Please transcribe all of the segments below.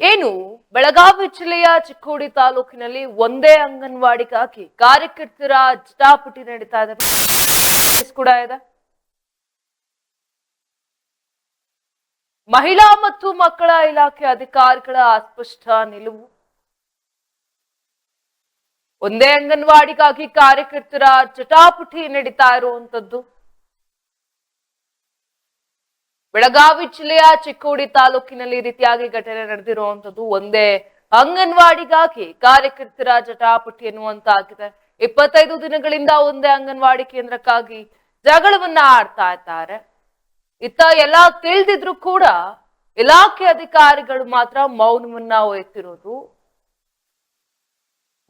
ಏನು ಬೆಳಗಾವಿ ಜಿಲ್ಲೆಯ ಚಿಕ್ಕೋಡಿ ತಾಲೂಕಿನಲ್ಲಿ ಒಂದೇ ಅಂಗನವಾಡಿಗಾಗಿ ಕಾರ್ಯಕರ್ತರ ಜಟಾಪಟಿ ನಡೀತಾ ಇದೆ ಕೂಡ ಇದೆ. ಮಹಿಳಾ ಮತ್ತು ಮಕ್ಕಳ ಇಲಾಖೆ ಅಧಿಕಾರಿಗಳ ಅಸ್ಪಷ್ಟ ನಿಲುವು. ಒಂದೇ ಅಂಗನವಾಡಿಗಾಗಿ ಕಾರ್ಯಕರ್ತರ ಜಟಾಪಟಿ ನಡೀತಾ ಇರುವಂತದ್ದು. ಬೆಳಗಾವಿ ಜಿಲ್ಲೆಯ ಚಿಕ್ಕೋಡಿ ತಾಲೂಕಿನಲ್ಲಿ ಈ ರೀತಿಯಾಗಿ ಘಟನೆ ನಡೆದಿರುವಂತದ್ದು. ಒಂದೇ ಅಂಗನವಾಡಿಗಾಗಿ ಕಾರ್ಯಕರ್ತರ ಜಟಾಪಟಿ ಎನ್ನುವಂತಾಗಿದೆ. 25 ದಿನಗಳಿಂದ ಒಂದೇ ಅಂಗನವಾಡಿ ಕೇಂದ್ರಕ್ಕಾಗಿ ಜಗಳವನ್ನ ಆಡ್ತಾ ಇದ್ದಾರೆ. ಇತ್ತ ಎಲ್ಲ ತಿಳಿದಿದ್ರು ಕೂಡ ಇಲಾಖೆ ಅಧಿಕಾರಿಗಳು ಮಾತ್ರ ಮೌನವನ್ನ ವಹಿಸಿರೋದು.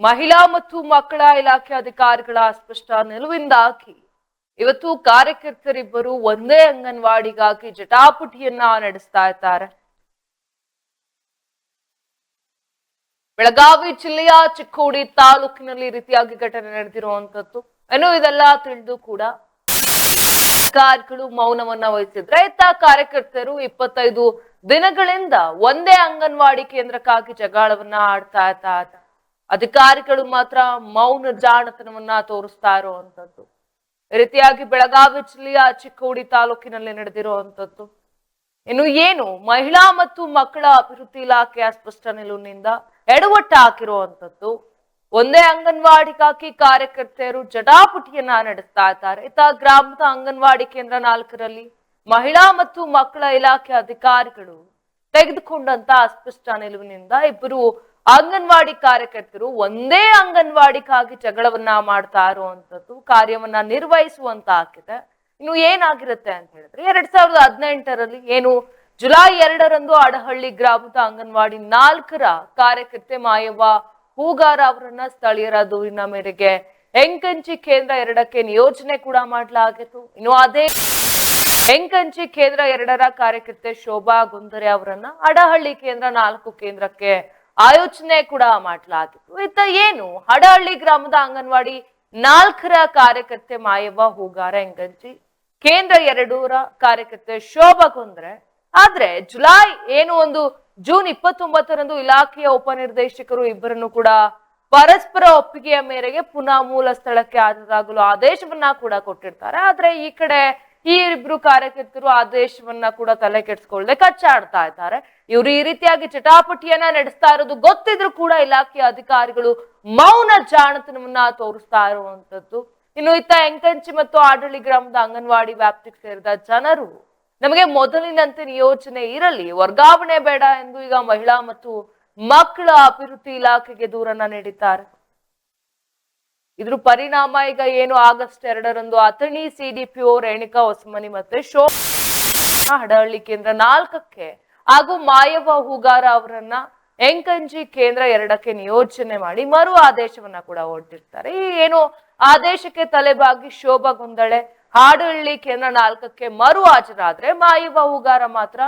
ಮಹಿಳಾ ಮತ್ತು ಮಕ್ಕಳ ಇಲಾಖೆ ಅಧಿಕಾರಿಗಳ ಅಸ್ಪಷ್ಟ ನಿಲುವಿಂದಾಗಿ ಇವತ್ತು ಕಾರ್ಯಕರ್ತರಿಬ್ಬರು ಒಂದೇ ಅಂಗನವಾಡಿಗಾಗಿ ಜಟಾಪಟಿಯನ್ನ ನಡೆಸ್ತಾ ಇದ್ದಾರೆ. ಬೆಳಗಾವಿ ಜಿಲ್ಲೆಯ ಚಿಕ್ಕೋಡಿ ತಾಲೂಕಿನಲ್ಲಿ ಈ ರೀತಿಯಾಗಿ ಘಟನೆ ನಡೆದಿರುವಂತದ್ದು. ಇನ್ನು ಇದೆಲ್ಲ ತಿಳಿದು ಕೂಡ ಅಧಿಕಾರಿಗಳು ಮೌನವನ್ನ ವಹಿಸಿದ್ರೆ, ಇತ್ತ ಕಾರ್ಯಕರ್ತರು 25 ದಿನಗಳಿಂದ ಒಂದೇ ಅಂಗನವಾಡಿ ಕೇಂದ್ರಕ್ಕಾಗಿ ಜಗಳವನ್ನ ಆಡ್ತಾ ಇದ್ದಾರೆ. ಅಧಿಕಾರಿಗಳು ಮಾತ್ರ ಮೌನ ಜಾಣತನವನ್ನ ತೋರಿಸ್ತಾ ಇರುವಂತದ್ದು. ಈ ರೀತಿಯಾಗಿ ಬೆಳಗಾವಿ ಜಿಲ್ಲೆಯ ಚಿಕ್ಕೋಡಿ ತಾಲೂಕಿನಲ್ಲಿ ನಡೆದಿರುವಂತದ್ದು. ಇನ್ನು ಏನು ಮಹಿಳಾ ಮತ್ತು ಮಕ್ಕಳ ಅಭಿವೃದ್ಧಿ ಇಲಾಖೆಯ ಸ್ಪಷ್ಟ ನಿಲುವಿನಿಂದ ಎಡವಟ್ಟು ಹಾಕಿರುವಂತದ್ದು. ಒಂದೇ ಅಂಗನವಾಡಿಗಾಗಿ ಕಾರ್ಯಕರ್ತರು ಜಟಾಪಟಿಯನ್ನ ನಡೆಸ್ತಾ ಇದ್ದಾರೆ. ಇತ್ತ ಗ್ರಾಮದ ಅಂಗನವಾಡಿ ಕೇಂದ್ರ 4ರಲ್ಲಿ ಮಹಿಳಾ ಮತ್ತು ಮಕ್ಕಳ ಇಲಾಖೆ ಅಧಿಕಾರಿಗಳು ತೆಗೆದುಕೊಂಡಂತ ಅಸ್ಪಷ್ಟ ನಿಲುವಿನಿಂದ ಇಬ್ಬರು ಅಂಗನವಾಡಿ ಕಾರ್ಯಕರ್ತರು ಒಂದೇ ಅಂಗನವಾಡಿಗಾಗಿ ಜಗಳವನ್ನ ಮಾಡ್ತಾ ಇರುವಂತದ್ದು, ಕಾರ್ಯವನ್ನ ನಿರ್ವಹಿಸುವಂತ ಆಗಿದೆ. ಇನ್ನು ಏನಾಗಿರುತ್ತೆ ಅಂತ ಹೇಳಿದ್ರೆ, 2018ರಲ್ಲಿ ಏನು ಜುಲೈ 2ರಂದು ಅಡಹಳ್ಳಿ ಗ್ರಾಮದ ಅಂಗನವಾಡಿ 4ರ ಕಾರ್ಯಕರ್ತೆ ಮಾಯವ್ವ ಹೂಗಾರ ಅವರನ್ನ ಸ್ಥಳೀಯರ ದೂರಿನ ಮೇರೆಗೆ ಎಂಕಂಚಿ ಕೇಂದ್ರ 2ಕ್ಕೆ ನಿಯೋಜನೆ ಕೂಡ ಮಾಡಲಾಗಿತ್ತು. ಇನ್ನು ಅದೇ ಎಂಕಂಚಿ ಕೇಂದ್ರ 2ರ ಕಾರ್ಯಕರ್ತೆ ಶೋಭಾ ಗೊಂದರೆ ಅವರನ್ನ ಅಡಹಳ್ಳಿ ಕೇಂದ್ರ 4 ಕೇಂದ್ರಕ್ಕೆ ಆಯೋಜನೆ ಕೂಡ ಮಾಡಲಾಗಿತ್ತು. ಇತ್ತ ಏನು ಹಡಹಳ್ಳಿ ಗ್ರಾಮದ ಅಂಗನವಾಡಿ 4ರ ಕಾರ್ಯಕರ್ತೆ ಮಾಯವ್ವ ಹೂಗಾರ ಎಂಕಂಚಿ ಕೇಂದ್ರ 2ರ ಕಾರ್ಯಕರ್ತೆ ಶೋಭಾ ಗೊಂದರೆ. ಆದ್ರೆ ಜೂನ್ 29ರಂದು ಇಲಾಖೆಯ ಉಪನಿರ್ದೇಶಕರು ಇಬ್ಬರನ್ನು ಕೂಡ ಪರಸ್ಪರ ಒಪ್ಪಿಗೆಯ ಮೇರೆಗೆ ಪುನಃ ಮೂಲ ಸ್ಥಳಕ್ಕೆ ಹಾಜರಾಗಲು ಆದೇಶವನ್ನ ಕೂಡ ಕೊಟ್ಟಿರ್ತಾರೆ. ಆದ್ರೆ ಈ ಕಡೆ ಈ ಇಬ್ರು ಕಾರ್ಯಕರ್ತರು ಆದೇಶವನ್ನ ಕೂಡ ತಲೆ ಕೆಡಿಸ್ಕೊಳ್ಳದೆ ಕಚ್ಚಾಡ್ತಾ ಇದ್ದಾರೆ. ಇವರು ಈ ರೀತಿಯಾಗಿ ಚಟಾಪಟಿಯನ್ನ ನಡೆಸ್ತಾ ಇರೋದು ಗೊತ್ತಿದ್ರು ಕೂಡ ಇಲಾಖೆಯ ಅಧಿಕಾರಿಗಳು ಮೌನ ಜಾಣತನವನ್ನ ತೋರಿಸ್ತಾ ಇರುವಂತದ್ದು. ಇನ್ನು ಇತ್ತ ಎಂಕಂಚಿ ಮತ್ತು ಆಡಳಿ ಗ್ರಾಮದ ಅಂಗನವಾಡಿ ವ್ಯಾಪ್ತಿಗೆ ಸೇರಿದ ಜನರು ನಮಗೆ ಮೊದಲಿನಂತೆ ನಿಯೋಜನೆ ಇರಲಿ, ವರ್ಗಾವಣೆ ಬೇಡ ಎಂದು ಈಗ ಮಹಿಳಾ ಮತ್ತು ಮಕ್ಕಳ ಅಭಿವೃದ್ಧಿ ಇಲಾಖೆಗೆ ದೂರನ್ನ ನೀಡಿದ್ದಾರೆ. ಇದ್ರ ಪರಿಣಾಮ ಈಗ ಏನು ಆಗಸ್ಟ್ 2ರಂದು ಅಥಣಿ ಸಿಡಿಪಿಒ ರೇಣುಕಾ ಹೊಸಮನಿ ಮತ್ತೆ ಹಡಹಳ್ಳಿ ಕೇಂದ್ರ 4ಕ್ಕೆ ಹಾಗೂ ಮಾಯವ್ವ ಹೂಗಾರ ಅವರನ್ನ ಎಂಕಂಜಿ ಕೇಂದ್ರ 2ಕ್ಕೆ ನಿಯೋಜನೆ ಮಾಡಿ ಮರು ಆದೇಶವನ್ನ ಕೂಡ ಹೊರಟಿರ್ತಾರೆ. ಈ ಏನು ಆದೇಶಕ್ಕೆ ತಲೆಬಾಗಿ ಶೋಭಾ ಗೊಂದಳೆ ಹಾಡಹಳ್ಳಿ ಕೇಂದ್ರ 4ಕ್ಕೆ ಮರು ಹಾಜರಾದ್ರೆ ಮಾಯವ್ವ ಹೂಗಾರ ಮಾತ್ರ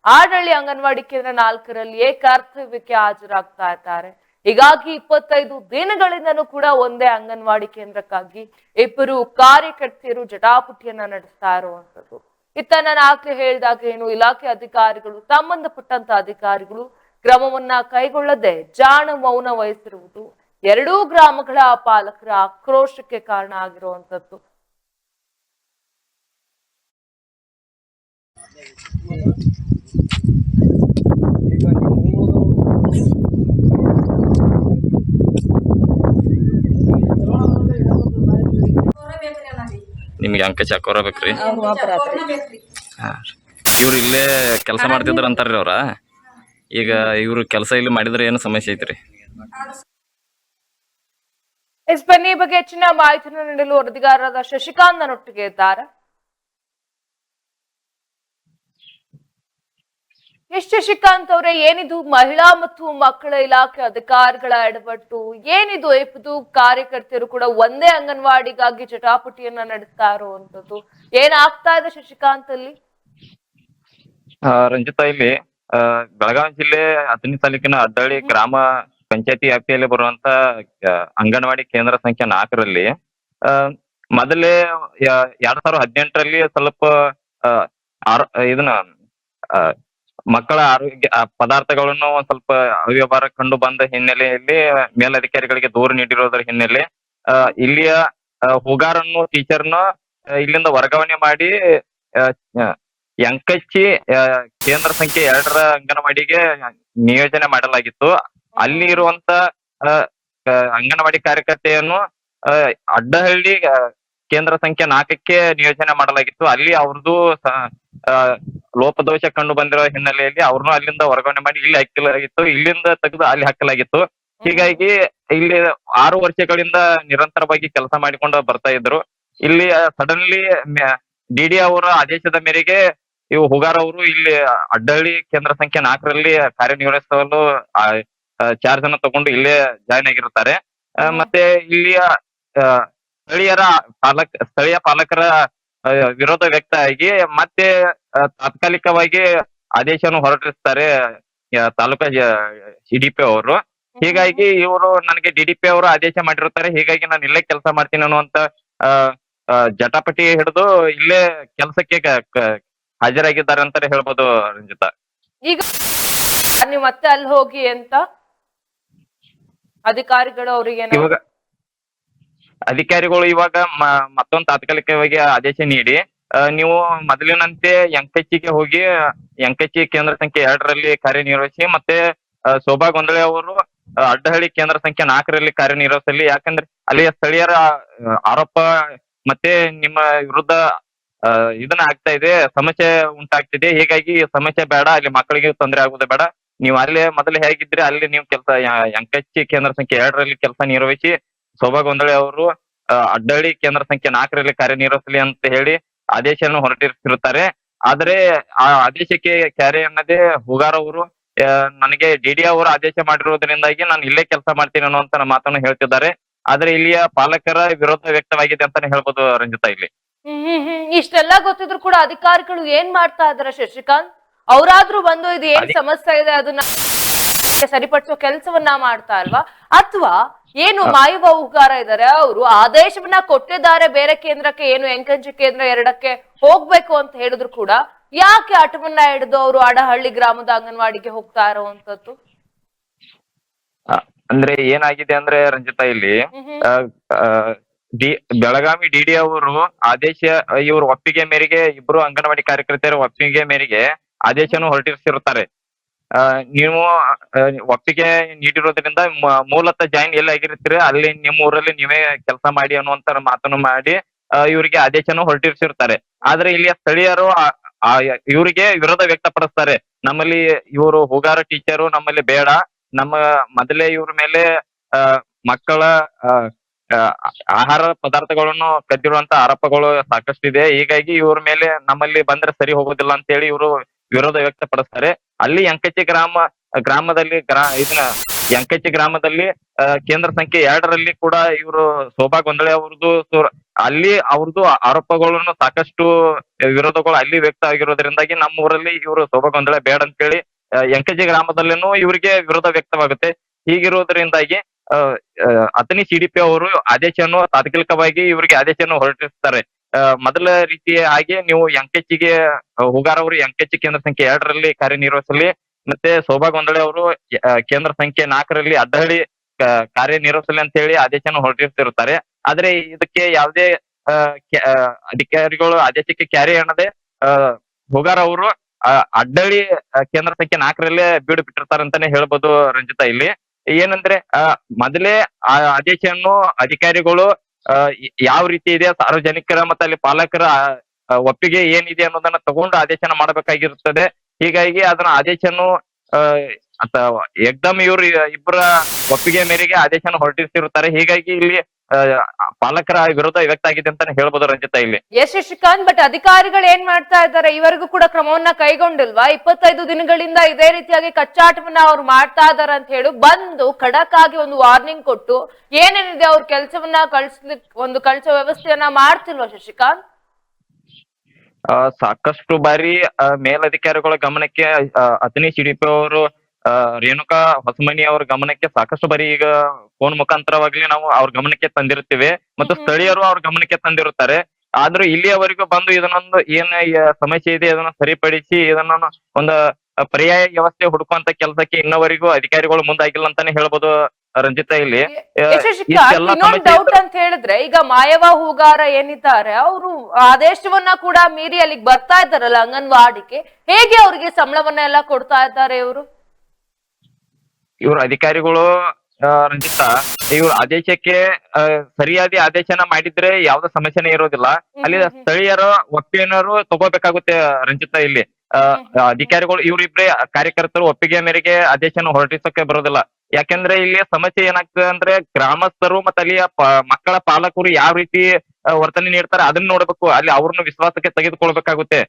ಆಡಹಳ್ಳಿ ಅಂಗನವಾಡಿ ಕೇಂದ್ರ 4ರಲ್ಲಿಯೇ ಕರ್ತವ್ಯಕ್ಕೆ ಹಾಜರಾಗ್ತಾ ಇದ್ದಾರೆ. ಹೀಗಾಗಿ 25 ದಿನಗಳಿಂದಲೂ ಕೂಡ ಒಂದೇ ಅಂಗನವಾಡಿ ಕೇಂದ್ರಕ್ಕಾಗಿ ಇಬ್ಬರು ಕಾರ್ಯಕರ್ತೆಯರು ಜಟಾಪಟಿಯನ್ನ ನಡೆಸ್ತಾ ಇರುವಂತದ್ದು. ಇತ್ತ ನಾನು ಆಗ್ಲೇ ಹೇಳಿದಾಗ ಏನು ಇಲಾಖೆ ಅಧಿಕಾರಿಗಳು ಸಂಬಂಧಪಟ್ಟಂತ ಅಧಿಕಾರಿಗಳು ಕ್ರಮವನ್ನ ಕೈಗೊಳ್ಳದೆ ಜಾಣ ಮೌನ ವಹಿಸಿರುವುದು ಎರಡೂ ಗ್ರಾಮಗಳ ಪಾಲಕರ ಆಕ್ರೋಶಕ್ಕೆ ಕಾರಣ ಆಗಿರುವಂತದ್ದು. ನಿಮ್ಗೆ ಅಂಕ ಚಾಕೋರ ಬೇಕ್ರಿ? ಇವ್ರು ಇಲ್ಲೇ ಕೆಲಸ ಮಾಡ್ತಿದ್ರ ಅಂತಾರ್ರಿ ಅವ್ರ. ಈಗ ಇವ್ರು ಕೆಲಸ ಇಲ್ಲಿ ಮಾಡಿದ್ರೆ ಏನು ಸಮಸ್ಯೆ ಐತ್ರಿ? ಬನ್ನಿ ಈ ಬಗ್ಗೆ ಹೆಚ್ಚಿನ ಮಾಹಿತಿಯನ್ನು ನೀಡಲು ವರದಿಗಾರರಾದ ಶಶಿಕಾಂತ್ ನನ್ನೊಟ್ಟಿಗೆ ಇದ್ದಾರೆ. ಶಶಿಕಾಂತ್ ಅವರೇ, ಏನಿದು ಮಹಿಳಾ ಮತ್ತು ಮಕ್ಕಳ ಇಲಾಖೆ ಅಧಿಕಾರಿಗಳ ಎಡವಟ್ಟು? ಏನಿದು ಇದು ಕಾರ್ಯಕರ್ತರು ಕೂಡ ಒಂದೇ ಅಂಗನವಾಡಿಗಾಗಿ ಜಟಾಪಟಿಯನ್ನ ನಡೆಸ್ತಾ ಇರುವಂತದ್ದು ಏನಾಗ್ತಾ ಇದೆ ಶಶಿಕಾಂತ್ ಅಲ್ಲಿ? ರಂಜಿತಾ, ಇಲ್ಲಿ ಬೆಳಗಾವಿ ಜಿಲ್ಲೆ ಅಥಣಿ ತಾಲೂಕಿನ ಅಡ್ಡಳ್ಳಿ ಗ್ರಾಮ ಪಂಚಾಯತಿ ವ್ಯಾಪ್ತಿಯಲ್ಲಿ ಬರುವಂತ ಅಂಗನವಾಡಿ ಕೇಂದ್ರ ಸಂಖ್ಯೆ 4ರಲ್ಲಿ ಮೊದಲೇ 2018ರಲ್ಲಿ ಸ್ವಲ್ಪ ಇದನ್ನ ಮಕ್ಕಳ ಆರೋಗ್ಯ ಪದಾರ್ಥಗಳನ್ನು ಒಂದ್ ಸ್ವಲ್ಪ ಅವ್ಯವಹಾರ ಕಂಡು ಬಂದ ಹಿನ್ನೆಲೆಯಲ್ಲಿ ಮೇಲಧಿಕಾರಿಗಳಿಗೆ ದೂರು ನೀಡಿರೋದ್ರ ಹಿನ್ನೆಲೆ ಇಲ್ಲಿಯ ಹುಗಾರನ್ನು ಟೀಚರ್ನ ಇಲ್ಲಿಂದ ವರ್ಗಾವಣೆ ಮಾಡಿ ಆ, ಆ, ಯಂಕಚ್ಚಿ ಕೇಂದ್ರ ಸಂಖ್ಯೆ 2ರ ಅಂಗನವಾಡಿಗೆ ನಿಯೋಜನೆ ಮಾಡಲಾಗಿತ್ತು. ಅಲ್ಲಿ ಇರುವಂತ ಆ, ಅಂಗನವಾಡಿ ಕಾರ್ಯಕರ್ತೆಯನ್ನು ಆ, ಅಡ್ಡಹಳ್ಳಿ ಕೇಂದ್ರ ಸಂಖ್ಯೆ 4ಕ್ಕೆ ನಿಯೋಜನೆ ಮಾಡಲಾಗಿತ್ತು. ಅಲ್ಲಿ ಅವ್ರದ್ದು ಆ, ಲೋಪದೋಷ ಕಂಡು ಬಂದಿರೋ ಹಿನ್ನೆಲೆಯಲ್ಲಿ ಅವ್ರನ್ನೂ ಅಲ್ಲಿಂದ ವರ್ಗಾವಣೆ ಮಾಡಿ ಇಲ್ಲಿ ಹಾಕಲಾಗಿತ್ತು. ಇಲ್ಲಿಂದ ತೆಗೆದು ಅಲ್ಲಿ ಹಾಕಲಾಗಿತ್ತು. ಹೀಗಾಗಿ ಇಲ್ಲಿ 6 ವರ್ಷಗಳಿಂದ ನಿರಂತರವಾಗಿ ಕೆಲಸ ಮಾಡಿಕೊಂಡು ಬರ್ತಾ ಇದ್ರು. ಇಲ್ಲಿ ಸಡನ್ಲಿ ಡಿಡಿ ಅವರ ಆದೇಶದ ಮೇರೆಗೆ ಇವು ಹುಗಾರ್ ಅವರು ಇಲ್ಲಿ ಅಡ್ಡಹಳ್ಳಿ ಕೇಂದ್ರ ಸಂಖ್ಯೆ 4ರಲ್ಲಿ ಕಾರ್ಯನಿರ್ವಹಿಸಲು ಚಾರ್ಜ್ ಅನ್ನು ತಗೊಂಡು ಇಲ್ಲೇ ಜಾಯ್ನ್ ಆಗಿರುತ್ತಾರೆ. ಮತ್ತೆ ಇಲ್ಲಿಯ ಆ, ಸ್ಥಳೀಯ ಪಾಲಕರ ವಿರೋಧ ವ್ಯಕ್ತ ಆಗಿ ಮತ್ತೆ ತಾತ್ಕಾಲಿಕವಾಗಿ ಆದೇಶವನ್ನು ಹೊರಡಿಸ್ತಾರೆ ತಾಲೂಕಾ ಸಿಡಿಪಿ ಅವರು. ಹೀಗಾಗಿ ಇವರು ನನಗೆ ಡಿಡಿಪಿ ಅವರು ಆದೇಶ ಮಾಡಿರುತ್ತಾರೆ, ಹೀಗಾಗಿ ನಾನು ಇಲ್ಲೇ ಕೆಲಸ ಮಾಡ್ತೀನಿ ಅನ್ನುವಂತ ಆ, ಜಟಾಪಟಿ ಹಿಡಿದು ಇಲ್ಲೇ ಕೆಲಸಕ್ಕೆ ಹಾಜರಾಗಿದ್ದಾರೆ ಅಂತಾನೆ ಹೇಳ್ಬೋದು ರಂಜಿತಾ. ಈಗ ನೀವು ಮತ್ತೆ ಅಲ್ಲಿ ಹೋಗಿ ಅಂತ ಅಧಿಕಾರಿಗಳು ಅವರಿಗೆ ಇವಾಗ ಅಧಿಕಾರಿಗಳು ಇವಾಗ ಮತ್ತೊಂದು ತಾತ್ಕಾಲಿಕವಾಗಿ ಆದೇಶ ನೀಡಿ ನೀವು ಮೊದಲಿನಂತೆ ಯಂಕಚ್ಚಿಗೆ ಹೋಗಿ ಯಂಕಚ್ಚಿ ಕೇಂದ್ರ ಸಂಖ್ಯೆ 2ರಲ್ಲಿ ಕಾರ್ಯನಿರ್ವಹಿಸಿ, ಮತ್ತೆ ಶೋಭಾ ಗೊಂದಳೆ ಅವರು ಅಡ್ಡಹಳ್ಳಿ ಕೇಂದ್ರ ಸಂಖ್ಯೆ 4ರಲ್ಲಿ ಕಾರ್ಯನಿರ್ವಹಿಸಲಿ. ಯಾಕಂದ್ರೆ ಅಲ್ಲಿಯ ಸ್ಥಳೀಯರ ಆರೋಪ ಮತ್ತೆ ನಿಮ್ಮ ವಿರುದ್ಧ ಇದನ್ನ ಆಗ್ತಾ ಇದೆ, ಸಮಸ್ಯೆ ಉಂಟಾಗ್ತಿದೆ. ಹೀಗಾಗಿ ಸಮಸ್ಯೆ ಬೇಡ, ಅಲ್ಲಿ ಮಕ್ಕಳಿಗೆ ತೊಂದರೆ ಆಗುವುದು ಬೇಡ. ನೀವು ಅಲ್ಲೇ ಮೊದಲು ಹೇಗಿದ್ರೆ ಅಲ್ಲಿ ನೀವು ಕೆಲಸ ಯಂಕಚ್ಚಿ ಕೇಂದ್ರ ಸಂಖ್ಯೆ 2ರಲ್ಲಿ ಕೆಲಸ ನಿರ್ವಹಿಸಿ, ಶೋಭಾ ಗೊಂದಳೆ ಅವರು ಅಡ್ಡಹಳ್ಳಿ ಕೇಂದ್ರ ಸಂಖ್ಯೆ 4ರಲ್ಲಿ ಕಾರ್ಯನಿರ್ವಹಿಸಲಿ ಅಂತ ಹೇಳಿ ಆದೇಶವನ್ನು ಹೊರಟಿರುತ್ತಾರೆ. ಆದರೆ ಆ ಆದೇಶಕ್ಕೆ ಕ್ಯಾರೆ ಅನ್ನದೇ ಹುಗಾರ್ ಅವರು ನನಗೆ ಡಿಡಿ ಅವರು ಆದೇಶ ಮಾಡಿರುವುದರಿಂದಾಗಿ ನಾನು ಇಲ್ಲೇ ಕೆಲಸ ಮಾಡ್ತೀನಿ ಅನ್ನುವಂತ ಮಾತನ್ನು ಹೇಳ್ತಿದ್ದಾರೆ. ಆದ್ರೆ ಇಲ್ಲಿಯ ಪಾಲಕರ ವಿರೋಧ ವ್ಯಕ್ತವಾಗಿದೆ ಅಂತಾನೆ ಹೇಳ್ಬೋದು ರಂಜಿತಾ. ಇಲ್ಲಿ ಇಷ್ಟೆಲ್ಲ ಗೊತ್ತಿದ್ರು ಕೂಡ ಅಧಿಕಾರಿಗಳು ಏನ್ ಮಾಡ್ತಾ ಇದಾರೆ ಶಶಿಕಾಂತ್? ಅವರಾದ್ರೂ ಬಂದು ಇದು ಏನ್ ಸಮಸ್ಯೆ ಇದೆ ಅದನ್ನ ಸರಿಪಡಿಸೋ ಕೆಲಸವನ್ನ ಮಾಡ್ತಾ ಅಲ್ವಾ? ಅಥವಾ ಏನು ಮಾಯುವ ಹುಗಾರ ಇದಾರೆ, ಅವರು ಆದೇಶವನ್ನ ಕೊಟ್ಟಿದ್ದಾರೆ ಬೇರೆ ಕೇಂದ್ರಕ್ಕೆ, ಏನು ಯಂಕಂಚಿ ಕೇಂದ್ರ 2ಕ್ಕೆ ಹೋಗ್ಬೇಕು ಅಂತ ಹೇಳಿದ್ರು ಕೂಡ ಯಾಕೆ ಆಟವನ್ನ ಹಿಡಿದು ಅವರು ಅಡಹಳ್ಳಿ ಗ್ರಾಮದ ಅಂಗನವಾಡಿಗೆ ಹೋಗ್ತಾ ಇರೋವಂಥದ್ದು? ಅಂದ್ರೆ ಏನಾಗಿದೆ ಅಂದ್ರೆ ರಂಜಿತಾ, ಇಲ್ಲಿ ಬೆಳಗಾವಿ ಡಿಡಿ ಅವರು ಆದೇಶ ಇವರು ಒಪ್ಪಿಗೆ ಮೇರೆಗೆ ಇಬ್ರು ಅಂಗನವಾಡಿ ಕಾರ್ಯಕರ್ತೆಯರ ಒಪ್ಪಿಗೆ ಮೇರೆಗೆ ಆದೇಶವನ್ನು ಹೊರಟಿಸಿರುತ್ತಾರೆ. ನೀವು ಒಪ್ಪಿಗೆ ನೀಡಿರೋದ್ರಿಂದ ಮೂಲತಃ ಜಾಯಿನ್ ಎಲ್ಲಿ ಆಗಿರ್ತೀರಿ ಅಲ್ಲಿ ನಿಮ್ಮ ಊರಲ್ಲಿ ನೀವೇ ಕೆಲಸ ಮಾಡಿ ಅನ್ನುವಂತ ಮಾತನ್ನು ಮಾಡಿ ಇವರಿಗೆ ಆದೇಶವನ್ನು ಹೊರಟಿಸಿರ್ತಾರೆ. ಆದ್ರೆ ಇಲ್ಲಿಯ ಸ್ಥಳೀಯರು ಇವರಿಗೆ ವಿರೋಧ ವ್ಯಕ್ತಪಡಿಸ್ತಾರೆ. ನಮ್ಮಲ್ಲಿ ಇವರು ಹುಗಾರ ಟೀಚರು ನಮ್ಮಲ್ಲಿ ಬೇಡ, ನಮ್ಮ ಮೊದಲೇ ಇವ್ರ ಮೇಲೆ ಮಕ್ಕಳ ಆಹಾರ ಪದಾರ್ಥಗಳನ್ನು ಕದ್ದಿರುವಂತ ಆರೋಪಗಳು ಸಾಕಷ್ಟಿದೆ. ಹೀಗಾಗಿ ಇವ್ರ ಮೇಲೆ ನಮ್ಮಲ್ಲಿ ಬಂದ್ರೆ ಸರಿ ಹೋಗೋದಿಲ್ಲ ಅಂತ ಹೇಳಿ ಇವರು ವಿರೋಧ ವ್ಯಕ್ತಪಡಿಸ್ತಾರೆ. ಅಲ್ಲಿ ಯಂಕಚ್ಚಿ ಗ್ರಾಮದಲ್ಲಿ ಇದನ್ನ ಯಂಕಚ್ಚಿ ಗ್ರಾಮದಲ್ಲಿ ಕೇಂದ್ರ ಸಂಖ್ಯೆ 2ರಲ್ಲಿ ಕೂಡ ಇವರು ಶೋಭಾ ಗೊಂದಳೆ ಅವ್ರದ್ದು ಅಲ್ಲಿ ಅವ್ರದ್ದು ಆರೋಪಗಳನ್ನು ಸಾಕಷ್ಟು ವಿರೋಧಗಳು ಅಲ್ಲಿ ವ್ಯಕ್ತ ಆಗಿರೋದ್ರಿಂದಾಗಿ ನಮ್ಮ ಊರಲ್ಲಿ ಇವರು ಶೋಭಾ ಗೊಂದಳೆ ಬೇಡ ಅಂತೇಳಿ ಯಂಕಚ್ಚಿ ಗ್ರಾಮದಲ್ಲಿನೂ ಇವರಿಗೆ ವಿರೋಧ ವ್ಯಕ್ತವಾಗುತ್ತೆ. ಹೀಗಿರೋದ್ರಿಂದಾಗಿ ಅತನಿ ಸಿಡಿಪಿ ಅವರು ಆದೇಶವನ್ನು ತಾತ್ಕಾಲಿಕವಾಗಿ ಇವರಿಗೆ ಆದೇಶವನ್ನು ಹೊರಟಿಸ್ತಾರೆ. ಮೊದಲ ರೀತಿಯ ಹಾಗೆ ನೀವು ಯಂಕಚ್ಚಿಗೆ ಹುಗಾರ್ ಅವರು ಯಂಕಚ್ಚಿ ಕೇಂದ್ರ ಸಂಖ್ಯೆ 2ರಲ್ಲಿ ಕಾರ್ಯನಿರ್ವಹಿಸಲಿ, ಮತ್ತೆ ಶೋಭಾ ಗೊಂದಳೆ ಅವರು ಕೇಂದ್ರ ಸಂಖ್ಯೆ 4ರಲ್ಲಿ ಅಡ್ಡಹಳ್ಳಿ ಕಾರ್ಯನಿರ್ವಹಿಸಲಿ ಅಂತ ಹೇಳಿ ಆದೇಶವನ್ನು ಹೊರಟಿರ್ತಿರುತ್ತಾರೆ. ಆದ್ರೆ ಇದಕ್ಕೆ ಯಾವುದೇ ಅಧಿಕಾರಿಗಳು ಆದೇಶಕ್ಕೆ ಕ್ಯಾರಿ ಅನ್ನದೆ ಹುಗಾರ್ ಅವರು ಅಡ್ಡಹಳ್ಳಿ ಕೇಂದ್ರ ಸಂಖ್ಯೆ 4ರಲ್ಲೇ ಬೀಡು ಬಿಟ್ಟಿರ್ತಾರೆ ಅಂತಾನೆ ಹೇಳ್ಬೋದು ರಂಜಿತಾ. ಇಲ್ಲಿ ಏನಂದ್ರೆ ಮೊದಲೇ ಆ ಆದೇಶವನ್ನು ಅಧಿಕಾರಿಗಳು ಯಾವ ರೀತಿ ಇದೆ, ಸಾರ್ವಜನಿಕರ ಮತ್ತೆ ಅಲ್ಲಿ ಪಾಲಕರ ಒಪ್ಪಿಗೆ ಏನಿದೆ ಅನ್ನೋದನ್ನ ತಗೊಂಡು ಆದೇಶನ ಮಾಡಬೇಕಾಗಿರುತ್ತದೆ. ಹೀಗಾಗಿ ಅದನ್ನ ಆದೇಶನು ಏಕ್ದಮ್ ಇವ್ರು ಇಬ್ಬರ ಒಪ್ಪಿಗೆ ಮೇರೆಗೆ ಆದೇಶನ ಹೊರಟಿಸಿರುತ್ತಾರೆ. ಹೀಗಾಗಿ ಇಲ್ಲಿ ಪಾಲಕರ ವಿರೋಧ ವ್ಯಕ್ತ ಆಗಿದೆ ಅಂತಾನೆ ಹೇಳ್ಬೋದು ರಂಜಿತಾ. ಇಲ್ಲಿ ಎಸ್ ಶಶಿಕಾಂತ್, ಬಟ್ ಅಧಿಕಾರಿಗಳು ಏನ್ ಮಾಡ್ತಾ ಇದ್ದಾರೆ? ಇವರೆಗೂ ಕೂಡ ಕ್ರಮವನ್ನ ಕೈಗೊಂಡಿಲ್ವಾ? 25 ದಿನಗಳಿಂದ ಇದೇ ರೀತಿಯಾಗಿ ಕಚ್ಚಾಟವನ್ನ ಅವ್ರು ಮಾಡ್ತಾ ಇದಾರೆ ಅಂತ ಹೇಳಿ ಬಂದು ಖಡಕ್ ಆಗಿ ಒಂದು ವಾರ್ನಿಂಗ್ ಕೊಟ್ಟು ಏನೇನಿದೆ ಅವ್ರ ಕೆಲಸವನ್ನ ಒಂದು ಕಳಿಸೋ ವ್ಯವಸ್ಥೆಯನ್ನ ಮಾಡ್ತಿಲ್ವಾ ಶಶಿಕಾಂತ್? ಸಾಕಷ್ಟು ಬಾರಿ ಮೇಲಧಿಕಾರಿಗಳ ಗಮನಕ್ಕೆ ಅತನಿ ಸಿಡಿಪಿ ಅವರು ರೇಣುಕಾ ಹೊಸಮನಿ ಅವ್ರ ಗಮನಕ್ಕೆ ಸಾಕಷ್ಟು ಬಾರಿ ಈಗ ಫೋನ್ ಮುಖಾಂತರವಾಗ್ಲಿ ನಾವು ಅವ್ರ ಗಮನಕ್ಕೆ ತಂದಿರುತ್ತೇವೆ, ಮತ್ತು ಸ್ಥಳೀಯರು ಅವ್ರ ಗಮನಕ್ಕೆ ತಂದಿರುತ್ತಾರೆ. ಆದ್ರೂ ಇಲ್ಲಿಯವರೆಗೂ ಬಂದು ಇದನ್ನೊಂದು ಏನ್ ಸಮಸ್ಯೆ ಇದೆ ಅದನ್ನ ಸರಿಪಡಿಸಿ ಇದನ್ನ ಒಂದು ಪರ್ಯಾಯ ವ್ಯವಸ್ಥೆ ಹುಡುಕುವಂತ ಕೆಲಸಕ್ಕೆ ಇನ್ನವರೆಗೂ ಅಧಿಕಾರಿಗಳು ಮುಂದಾಗಿಲ್ಲ ಅಂತಾನೆ ಹೇಳ್ಬೋದು ರಂಜಿತಾ. ಇಲ್ಲಿ ಯಶಸ್ವಿಕಾಂತ್, ಇಷ್ಟೆಲ್ಲ ಇನ್ನೊಂದು ಸಮಸ್ಯೆ ಡೌಟ್ ಇದ್ರು ಅಂತ ಹೇಳಿದ್ರೆ, ಈಗ ಮಾಯವ ಹೂಗಾರ ಏನಿದ್ದಾರೆ ಅವರು ಆದೇಶವನ್ನ ಕೂಡ ಮೀರಿ ಅಲ್ಲಿಗೆ ಬರ್ತಾ ಇದ್ದಾರಲ್ಲ ಅಂಗನವಾಡಿಗೆ, ಹೇಗೆ ಅವರಿಗೆ ಸಂಬಳವನ್ನ ಎಲ್ಲ ಕೊಡ್ತಾ ಇದ್ದಾರೆ ಇವರು? ಇವ್ರ ಅಧಿಕಾರಿಗಳು ರಂಜಿತಾ, ಇವ್ರ ಆದೇಶಕ್ಕೆ ಸರಿಯಾದ ಆದೇಶನ ಮಾಡಿದ್ರೆ ಯಾವ್ದು ಸಮಸ್ಯೆನೇ ಇರೋದಿಲ್ಲ. ಅಲ್ಲಿ ಸ್ಥಳೀಯರ ಒಪ್ಪಿಗೆನರು ತಗೋಬೇಕಾಗುತ್ತೆ ರಂಜಿತಾ. ಇಲ್ಲಿ ಅಧಿಕಾರಿಗಳು ಇವ್ರಿಬ್ರೇ ಕಾರ್ಯಕರ್ತರು ಒಪ್ಪಿಗೆ ಮೇರೆಗೆ ಆದೇಶನ ಹೊರಡಿಸೋಕೆ ಬರೋದಿಲ್ಲ. ಯಾಕಂದ್ರೆ ಇಲ್ಲಿ ಸಮಸ್ಯೆ ಏನಾಗ್ತದೆ ಅಂದ್ರೆ, ಗ್ರಾಮಸ್ಥರು ಮತ್ತೆ ಅಲ್ಲಿಯ ಮಕ್ಕಳ ಪಾಲಕರು ಯಾವ ರೀತಿ ವರ್ತನೆ ನೀಡ್ತಾರೆ ಅದನ್ನ ನೋಡ್ಬೇಕು. ಅಲ್ಲಿ ಅವ್ರನ್ನ ವಿಶ್ವಾಸಕ್ಕೆ ತೆಗೆದುಕೊಳ್ಬೇಕಾಗುತ್ತೆ.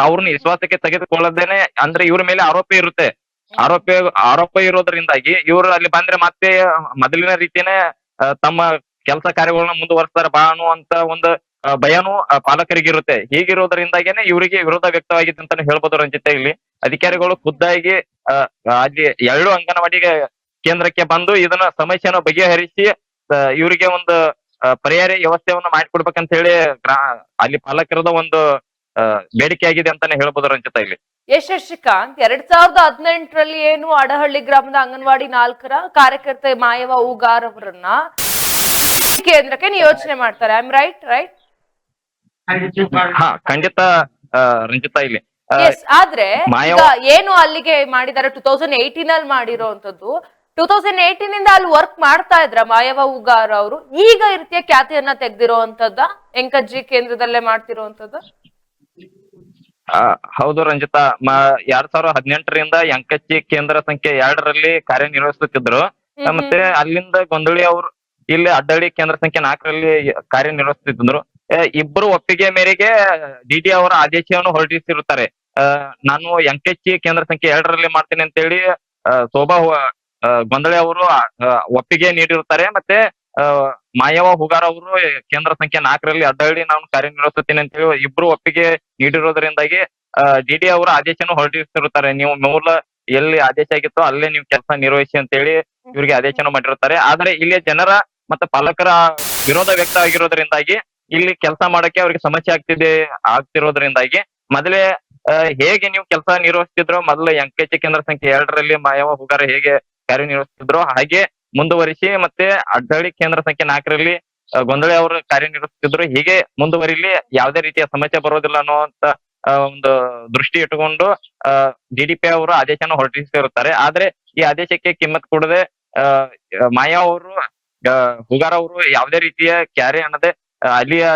ಅವ್ರನ್ನ ವಿಶ್ವಾಸಕ್ಕೆ ತೆಗೆದುಕೊಳ್ಳದೇನೆ ಅಂದ್ರೆ ಇವ್ರ ಮೇಲೆ ಆರೋಪ ಇರುತ್ತೆ. ಆರೋಪ ಇರೋದ್ರಿಂದಾಗಿ ಇವರು ಅಲ್ಲಿ ಬಂದ್ರೆ ಮತ್ತೆ ಮೊದಲಿನ ರೀತಿನೇ ತಮ್ಮ ಕೆಲಸ ಕಾರ್ಯಗಳನ್ನ ಮುಂದುವರಿಸ್ತಾರೆ ಬಾ ಅನ್ನುವಂತ ಒಂದು ಭಯನೂ ಪಾಲಕರಿಗಿರುತ್ತೆ. ಹೀಗಿರೋದ್ರಿಂದಾಗೇನೆ ಇವರಿಗೆ ವಿರೋಧ ವ್ಯಕ್ತವಾಗಿದೆ ಅಂತಾನೆ ಹೇಳ್ಬೋದು ರಂಜಿತಾ. ಇಲ್ಲಿ ಅಧಿಕಾರಿಗಳು ಖುದ್ದಾಗಿ ಅಲ್ಲಿ 2 ಅಂಗನವಾಡಿಗೆ ಕೇಂದ್ರಕ್ಕೆ ಬಂದು ಇದನ್ನ ಸಮಸ್ಯೆನ ಬಗೆಹರಿಸಿ ಇವರಿಗೆ ಒಂದು ಪರಿಹಾರ ವ್ಯವಸ್ಥೆಯನ್ನ ಮಾಡಿಕೊಡ್ಬೇಕಂತ ಹೇಳಿ ಅಲ್ಲಿ ಪಾಲಕರದ ಒಂದು ಬೇಡಿಕೆ ಆಗಿದೆ ಅಂತಾನೆ ಹೇಳ್ಬೋದು ರಂಜಿತಾ. ಇಲ್ಲಿ ಯಶಸ್ವಿಕಾಂತ್, 2018ರಲ್ಲಿ ಏನು ಅಡಹಳ್ಳಿ ಗ್ರಾಮದ ಅಂಗನವಾಡಿ 4ರ ಕಾರ್ಯಕರ್ತೆ ಮಾಯವ ಹೂಗಾರ್ ಅವರನ್ನ ಕೇಂದ್ರಕ್ಕೆ ನಿಯೋಜನೆ ಮಾಡ್ತಾರೆ. I am right? ಹಾ, ಖಂಡಿತ ರಂಜಿತಾ. ಇಲ್ಲಿ ಆದ್ರೆ ಈಗ ಏನು ಅಲ್ಲಿಗೆ ಮಾಡಿದ್ದಾರೆ 2018 ಅಲ್ಲಿ ಮಾಡಿರೋಂಥದ್ದು, 2018 ಇಂದ ಅಲ್ಲಿ ವರ್ಕ್ ಮಾಡ್ತಾ ಇದ್ರ ಮಾಯವ ಹೂಗಾರ್ ಅವರು, ಈಗ ಈ ರೀತಿಯ ಖ್ಯಾತಿಯನ್ನ ತೆಗ್ದಿರೋಂಥದ್ದ ಎಂಕಜ್ಜಿ ಕೇಂದ್ರದಲ್ಲೇ ಮಾಡ್ತಿರೋಂಥದ್ದು? ಹೌದು ರಂಜಿತಾ. 2018ರಿಂದ ಎಂಕಚ್ಚಿ ಕೇಂದ್ರ ಸಂಖ್ಯೆ 2ರಲ್ಲಿ ಕಾರ್ಯನಿರ್ವಹಿಸುತ್ತಿದ್ರು. ಮತ್ತೆ ಅಲ್ಲಿಂದ ಗೊಂದಳಿ ಅವರು ಇಲ್ಲಿ ಅಡ್ಡಳ್ಳಿ ಕೇಂದ್ರ ಸಂಖ್ಯೆ 4ರಲ್ಲಿ ಕಾರ್ಯನಿರ್ವಹಿಸುತ್ತಿದ್ರು. ಇಬ್ಬರು ಒಪ್ಪಿಗೆ ಮೇರೆಗೆ ಡಿಡಿ ಅವರ ಆದೇಶವನ್ನು ಹೊರಡಿಸಿರುತ್ತಾರೆ. ನಾನು ಎಂಕಚ್ಚಿ ಕೇಂದ್ರ ಸಂಖ್ಯೆ 2ರಲ್ಲಿ ಮಾಡ್ತೀನಿ ಅಂತ ಹೇಳಿ ಶೋಭಾ ಗೊಂದಳಿ ಅವರು ಒಪ್ಪಿಗೆ ನೀಡಿರುತ್ತಾರೆ. ಮತ್ತೆ ಮಾಯವ ಹೂಗಾರ್ ಅವರು ಕೇಂದ್ರ ಸಂಖ್ಯೆ 4ರಲ್ಲಿ ಅಡ್ಡಹಳ್ಳಿ ನಾನು ಕಾರ್ಯನಿರ್ವಹಿಸುತ್ತೇನೆ ಅಂತ ಹೇಳಿ ಇಬ್ರು ಒಪ್ಪಿಗೆ ನೀಡಿರೋದ್ರಿಂದಾಗಿ ಡಿಡಿ ಅವರು ಆದೇಶನ ಹೊರಡಿಸಿರುತ್ತಾರೆ. ನೀವು ಮೂಲ ಎಲ್ಲಿ ಆದೇಶ ಆಗಿತ್ತೋ ಅಲ್ಲೇ ನೀವು ಕೆಲಸ ನಿರ್ವಹಿಸಿ ಅಂತ ಹೇಳಿ ಇವ್ರಿಗೆ ಆದೇಶನ ಮಾಡಿರುತ್ತಾರೆ. ಆದ್ರೆ ಇಲ್ಲಿ ಜನರ ಮತ್ತೆ ಪಾಲಕರ ವಿರೋಧ ವ್ಯಕ್ತ ಆಗಿರೋದ್ರಿಂದಾಗಿ ಇಲ್ಲಿ ಕೆಲಸ ಮಾಡಕ್ಕೆ ಅವ್ರಿಗೆ ಸಮಸ್ಯೆ ಆಗ್ತಿರೋದ್ರಿಂದಾಗಿ ಮೊದಲೇ ಹೇಗೆ ನೀವು ಕೆಲಸ ನಿರ್ವಹಿಸ್ತಿದ್ರು, ಮೊದಲು ಎಂಕಚ್ಚಿ ಕೇಂದ್ರ ಸಂಖ್ಯೆ 2ರಲ್ಲಿ ಮಾಯವ ಹೂಗಾರ್ ಹೇಗೆ ಕಾರ್ಯನಿರ್ವಹಿಸ್ತಿದ್ರು ಹಾಗೆ ಮುಂದುವರಿಸಿ, ಮತ್ತೆ ಅಡ್ಡಹಳ್ಳಿ ಕೇಂದ್ರ ಸಂಖ್ಯೆ 4ರಲ್ಲಿ ಗೊಂದಳಿ ಅವರು ಕಾರ್ಯನಿರ್ವಹಿಸುತ್ತಿದ್ರು. ಹೀಗೆ ಮುಂದುವರಿಲಿ, ಯಾವುದೇ ರೀತಿಯ ಸಮಸ್ಯೆ ಬರೋದಿಲ್ಲ ಅನ್ನುವಂತ ಒಂದು ದೃಷ್ಟಿ ಇಟ್ಟುಕೊಂಡು ಡಿಡಿಪಿ ಅವರು ಆದೇಶನ ಹೊರಡಿಸಿರುತ್ತಾರೆ. ಆದ್ರೆ ಈ ಆದೇಶಕ್ಕೆ ಕಿಮ್ಮತ್ ಕೊಡದೆ ಮಾಯಾ ಅವರು ಹೂಗಾರ್ ಅವರು ಯಾವುದೇ ರೀತಿಯ ಕ್ಯಾರೆ ಅನ್ನದೆ ಅಲ್ಲಿಯ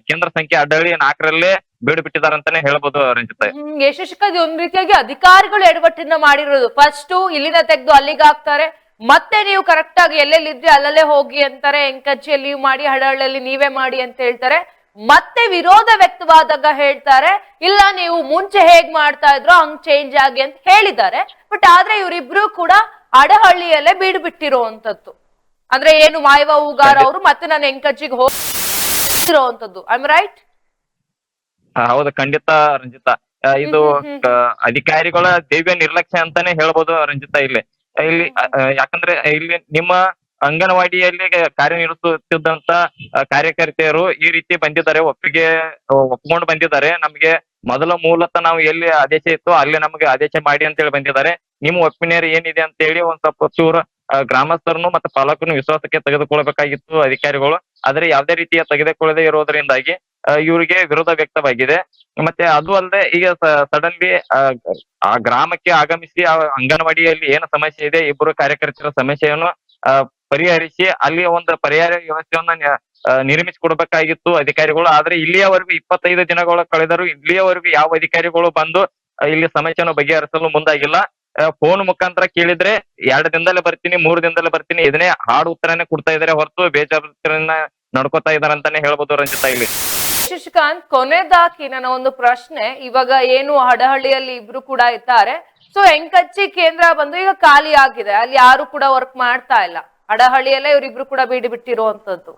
ಕೇಂದ್ರ ಸಂಖ್ಯೆ ಅಡ್ಡಹಳ್ಳಿ 4ರಲ್ಲೇ ಬೀಡು ಬಿಟ್ಟಿದ್ದಾರೆ ಅಂತಾನೆ ಹೇಳ್ಬೋದು ರಂಜಿತಾ. ಯಶಸ್ವಿಕಾಂತ್, ಒಂದ್ ರೀತಿಯಾಗಿ ಅಧಿಕಾರಿಗಳು ಎಡವಟ್ಟಿನ ಮಾಡಿರೋದು. ಫಸ್ಟ್ ಇಲ್ಲಿಂದ ತೆಗೆದು ಅಲ್ಲಿಗೆ ಹಾಕ್ತಾರೆ, ಮತ್ತೆ ನೀವು ಕರೆಕ್ಟ್ ಆಗಿ ಎಲ್ಲೆಲ್ಲಿದ್ರೆ ಅಲ್ಲಲ್ಲೇ ಹೋಗಿ ಅಂತಾರೆ, ಎಂಕಚ್ಚಿಯಲ್ಲಿ ನೀವು ಮಾಡಿ, ಹಡಹಳ್ಳಿಯಲ್ಲಿ ನೀವೇ ಮಾಡಿ ಅಂತ ಹೇಳ್ತಾರೆ. ಮತ್ತೆ ವಿರೋಧ ವ್ಯಕ್ತವಾದಾಗ ಹೇಳ್ತಾರೆ ಇಲ್ಲ ನೀವು ಮುಂಚೆ ಹೇಗ್ ಮಾಡ್ತಾ ಇದ್ರೋ ಹಂಗ್ ಚೇಂಜ್ ಆಗಿ ಅಂತ ಹೇಳಿದ್ದಾರೆ. ಬಟ್ ಆದ್ರೆ ಇವರಿಬ್ರು ಕೂಡ ಅಡಹಳ್ಳಿಯಲ್ಲೇ ಬೀಡು ಬಿಟ್ಟಿರೋಂಥದ್ದು. ಅಂದ್ರೆ ಏನು ಮಾಯವ ಹೂಗಾರ್ ಅವರು ಮತ್ತೆ ನಾನು ಎಂಕಚ್ಚಿಗೆ ಹೋಗಿರೋಂಥದ್ದು. I am right? ಹೌದು, ಖಂಡಿತ ರಂಜಿತಾ. ಇದು ಅಧಿಕಾರಿಗಳ ದಿವ್ಯ ನಿರ್ಲಕ್ಷ್ಯ ಅಂತಾನೆ ಹೇಳ್ಬೋದು ರಂಜಿತಾ. ಇಲ್ಲಿ ಯಾಕಂದ್ರೆ ಇಲ್ಲಿ ನಿಮ್ಮ ಅಂಗನವಾಡಿಯಲ್ಲಿ ಕಾರ್ಯನಿರ್ವಹಿಸುತ್ತಿದ್ದಂತ ಕಾರ್ಯಕರ್ತೆಯರು ಈ ರೀತಿ ಬಂದಿದ್ದಾರೆ, ಒಪ್ಕೊಂಡು ಬಂದಿದ್ದಾರೆ. ನಮ್ಗೆ ಮೂಲತಃ ನಾವು ಎಲ್ಲಿ ಆದೇಶ ಇತ್ತು ಅಲ್ಲಿ ನಮಗೆ ಆದೇಶ ಮಾಡಿ ಅಂತ ಹೇಳಿ ಬಂದಿದ್ದಾರೆ. ನಿಮ್ಮ ಒಪ್ಪಿನೇರು ಏನಿದೆ ಅಂತ ಹೇಳಿ ಒಂದ್ ಸ್ವಲ್ಪ ಚೂರು ಗ್ರಾಮಸ್ಥರನ್ನು ಮತ್ತೆ ಪಾಲಕರನ್ನು ವಿಶ್ವಾಸಕ್ಕೆ ತೆಗೆದುಕೊಳ್ಬೇಕಾಗಿತ್ತು ಅಧಿಕಾರಿಗಳು. ಆದ್ರೆ ಯಾವುದೇ ರೀತಿಯ ತೆಗೆದುಕೊಳ್ಳದೆ ಇರೋದ್ರಿಂದಾಗಿ ಇವರಿಗೆ ವಿರೋಧ ವ್ಯಕ್ತವಾಗಿದೆ. ಮತ್ತೆ ಅದು ಅಲ್ಲದೆ ಈಗ ಸಡನ್ಲಿ ಆ ಗ್ರಾಮಕ್ಕೆ ಆಗಮಿಸಿ ಆ ಅಂಗನವಾಡಿಯಲ್ಲಿ ಏನು ಸಮಸ್ಯೆ ಇದೆ, ಇಬ್ಬರು ಕಾರ್ಯಕರ್ತರ ಸಮಸ್ಯೆಯನ್ನು ಪರಿಹರಿಸಿ ಅಲ್ಲಿ ಒಂದು ಪರಿಹಾರ ವ್ಯವಸ್ಥೆಯನ್ನ ನಿರ್ಮಿಸಿ ಕೊಡ್ಬೇಕಾಗಿತ್ತು ಅಧಿಕಾರಿಗಳು. ಆದ್ರೆ ಇಲ್ಲಿಯವರೆಗೂ 25 ದಿನಗಳು ಕಳೆದರೂ ಇಲ್ಲಿಯವರೆಗೂ ಯಾವ ಅಧಿಕಾರಿಗಳು ಬಂದು ಇಲ್ಲಿ ಸಮಸ್ಯೆಯನ್ನು ಬಗೆಹರಿಸಲು ಮುಂದಾಗಿಲ್ಲ. ಫೋನ್ ಮುಖಾಂತರ ಕೇಳಿದ್ರೆ 2 ದಿನದಲ್ಲೇ ಬರ್ತೀನಿ, 3 ದಿನದಲ್ಲೇ ಬರ್ತೀನಿ, ಇದನ್ನೇ ಹಾಡು ಉತ್ತರನೇ ಕೊಡ್ತಾ ಇದಾರೆ ಹೊರತು ಬೇಜವಾಬ್ದಾರಿಯನ್ನ ನಡ್ಕೋತಾ ಇದಾರೆ ಅಂತಾನೆ ಹೇಳ್ಬೋದು ರಂಜಿತಾ. ಇಲ್ಲಿ ಶಶಿಕಾಂತ್, ಕೊನೆದಾಗಿ ನನ್ನ ಒಂದು ಪ್ರಶ್ನೆ, ಇವಾಗ ಏನು ಹಡಹಳ್ಳಿಯಲ್ಲಿ ಇಬ್ರು ಕೂಡ ಇದ್ದಾರೆ, ಸೊ ಎಂಕಚ್ಚಿ ಕೇಂದ್ರ ಬಂದು ಈಗ ಖಾಲಿ ಆಗಿದೆ, ಅಲ್ಲಿ ಯಾರು ಕೂಡ ವರ್ಕ್ ಮಾಡ್ತಾ ಇಲ್ಲ, ಹಡಹಳ್ಳಿಯಲ್ಲೇ ಇವರಿಬ್ರು ಕೂಡ ಬೀಡು ಬಿಟ್ಟಿರುವಂತದ್ದು.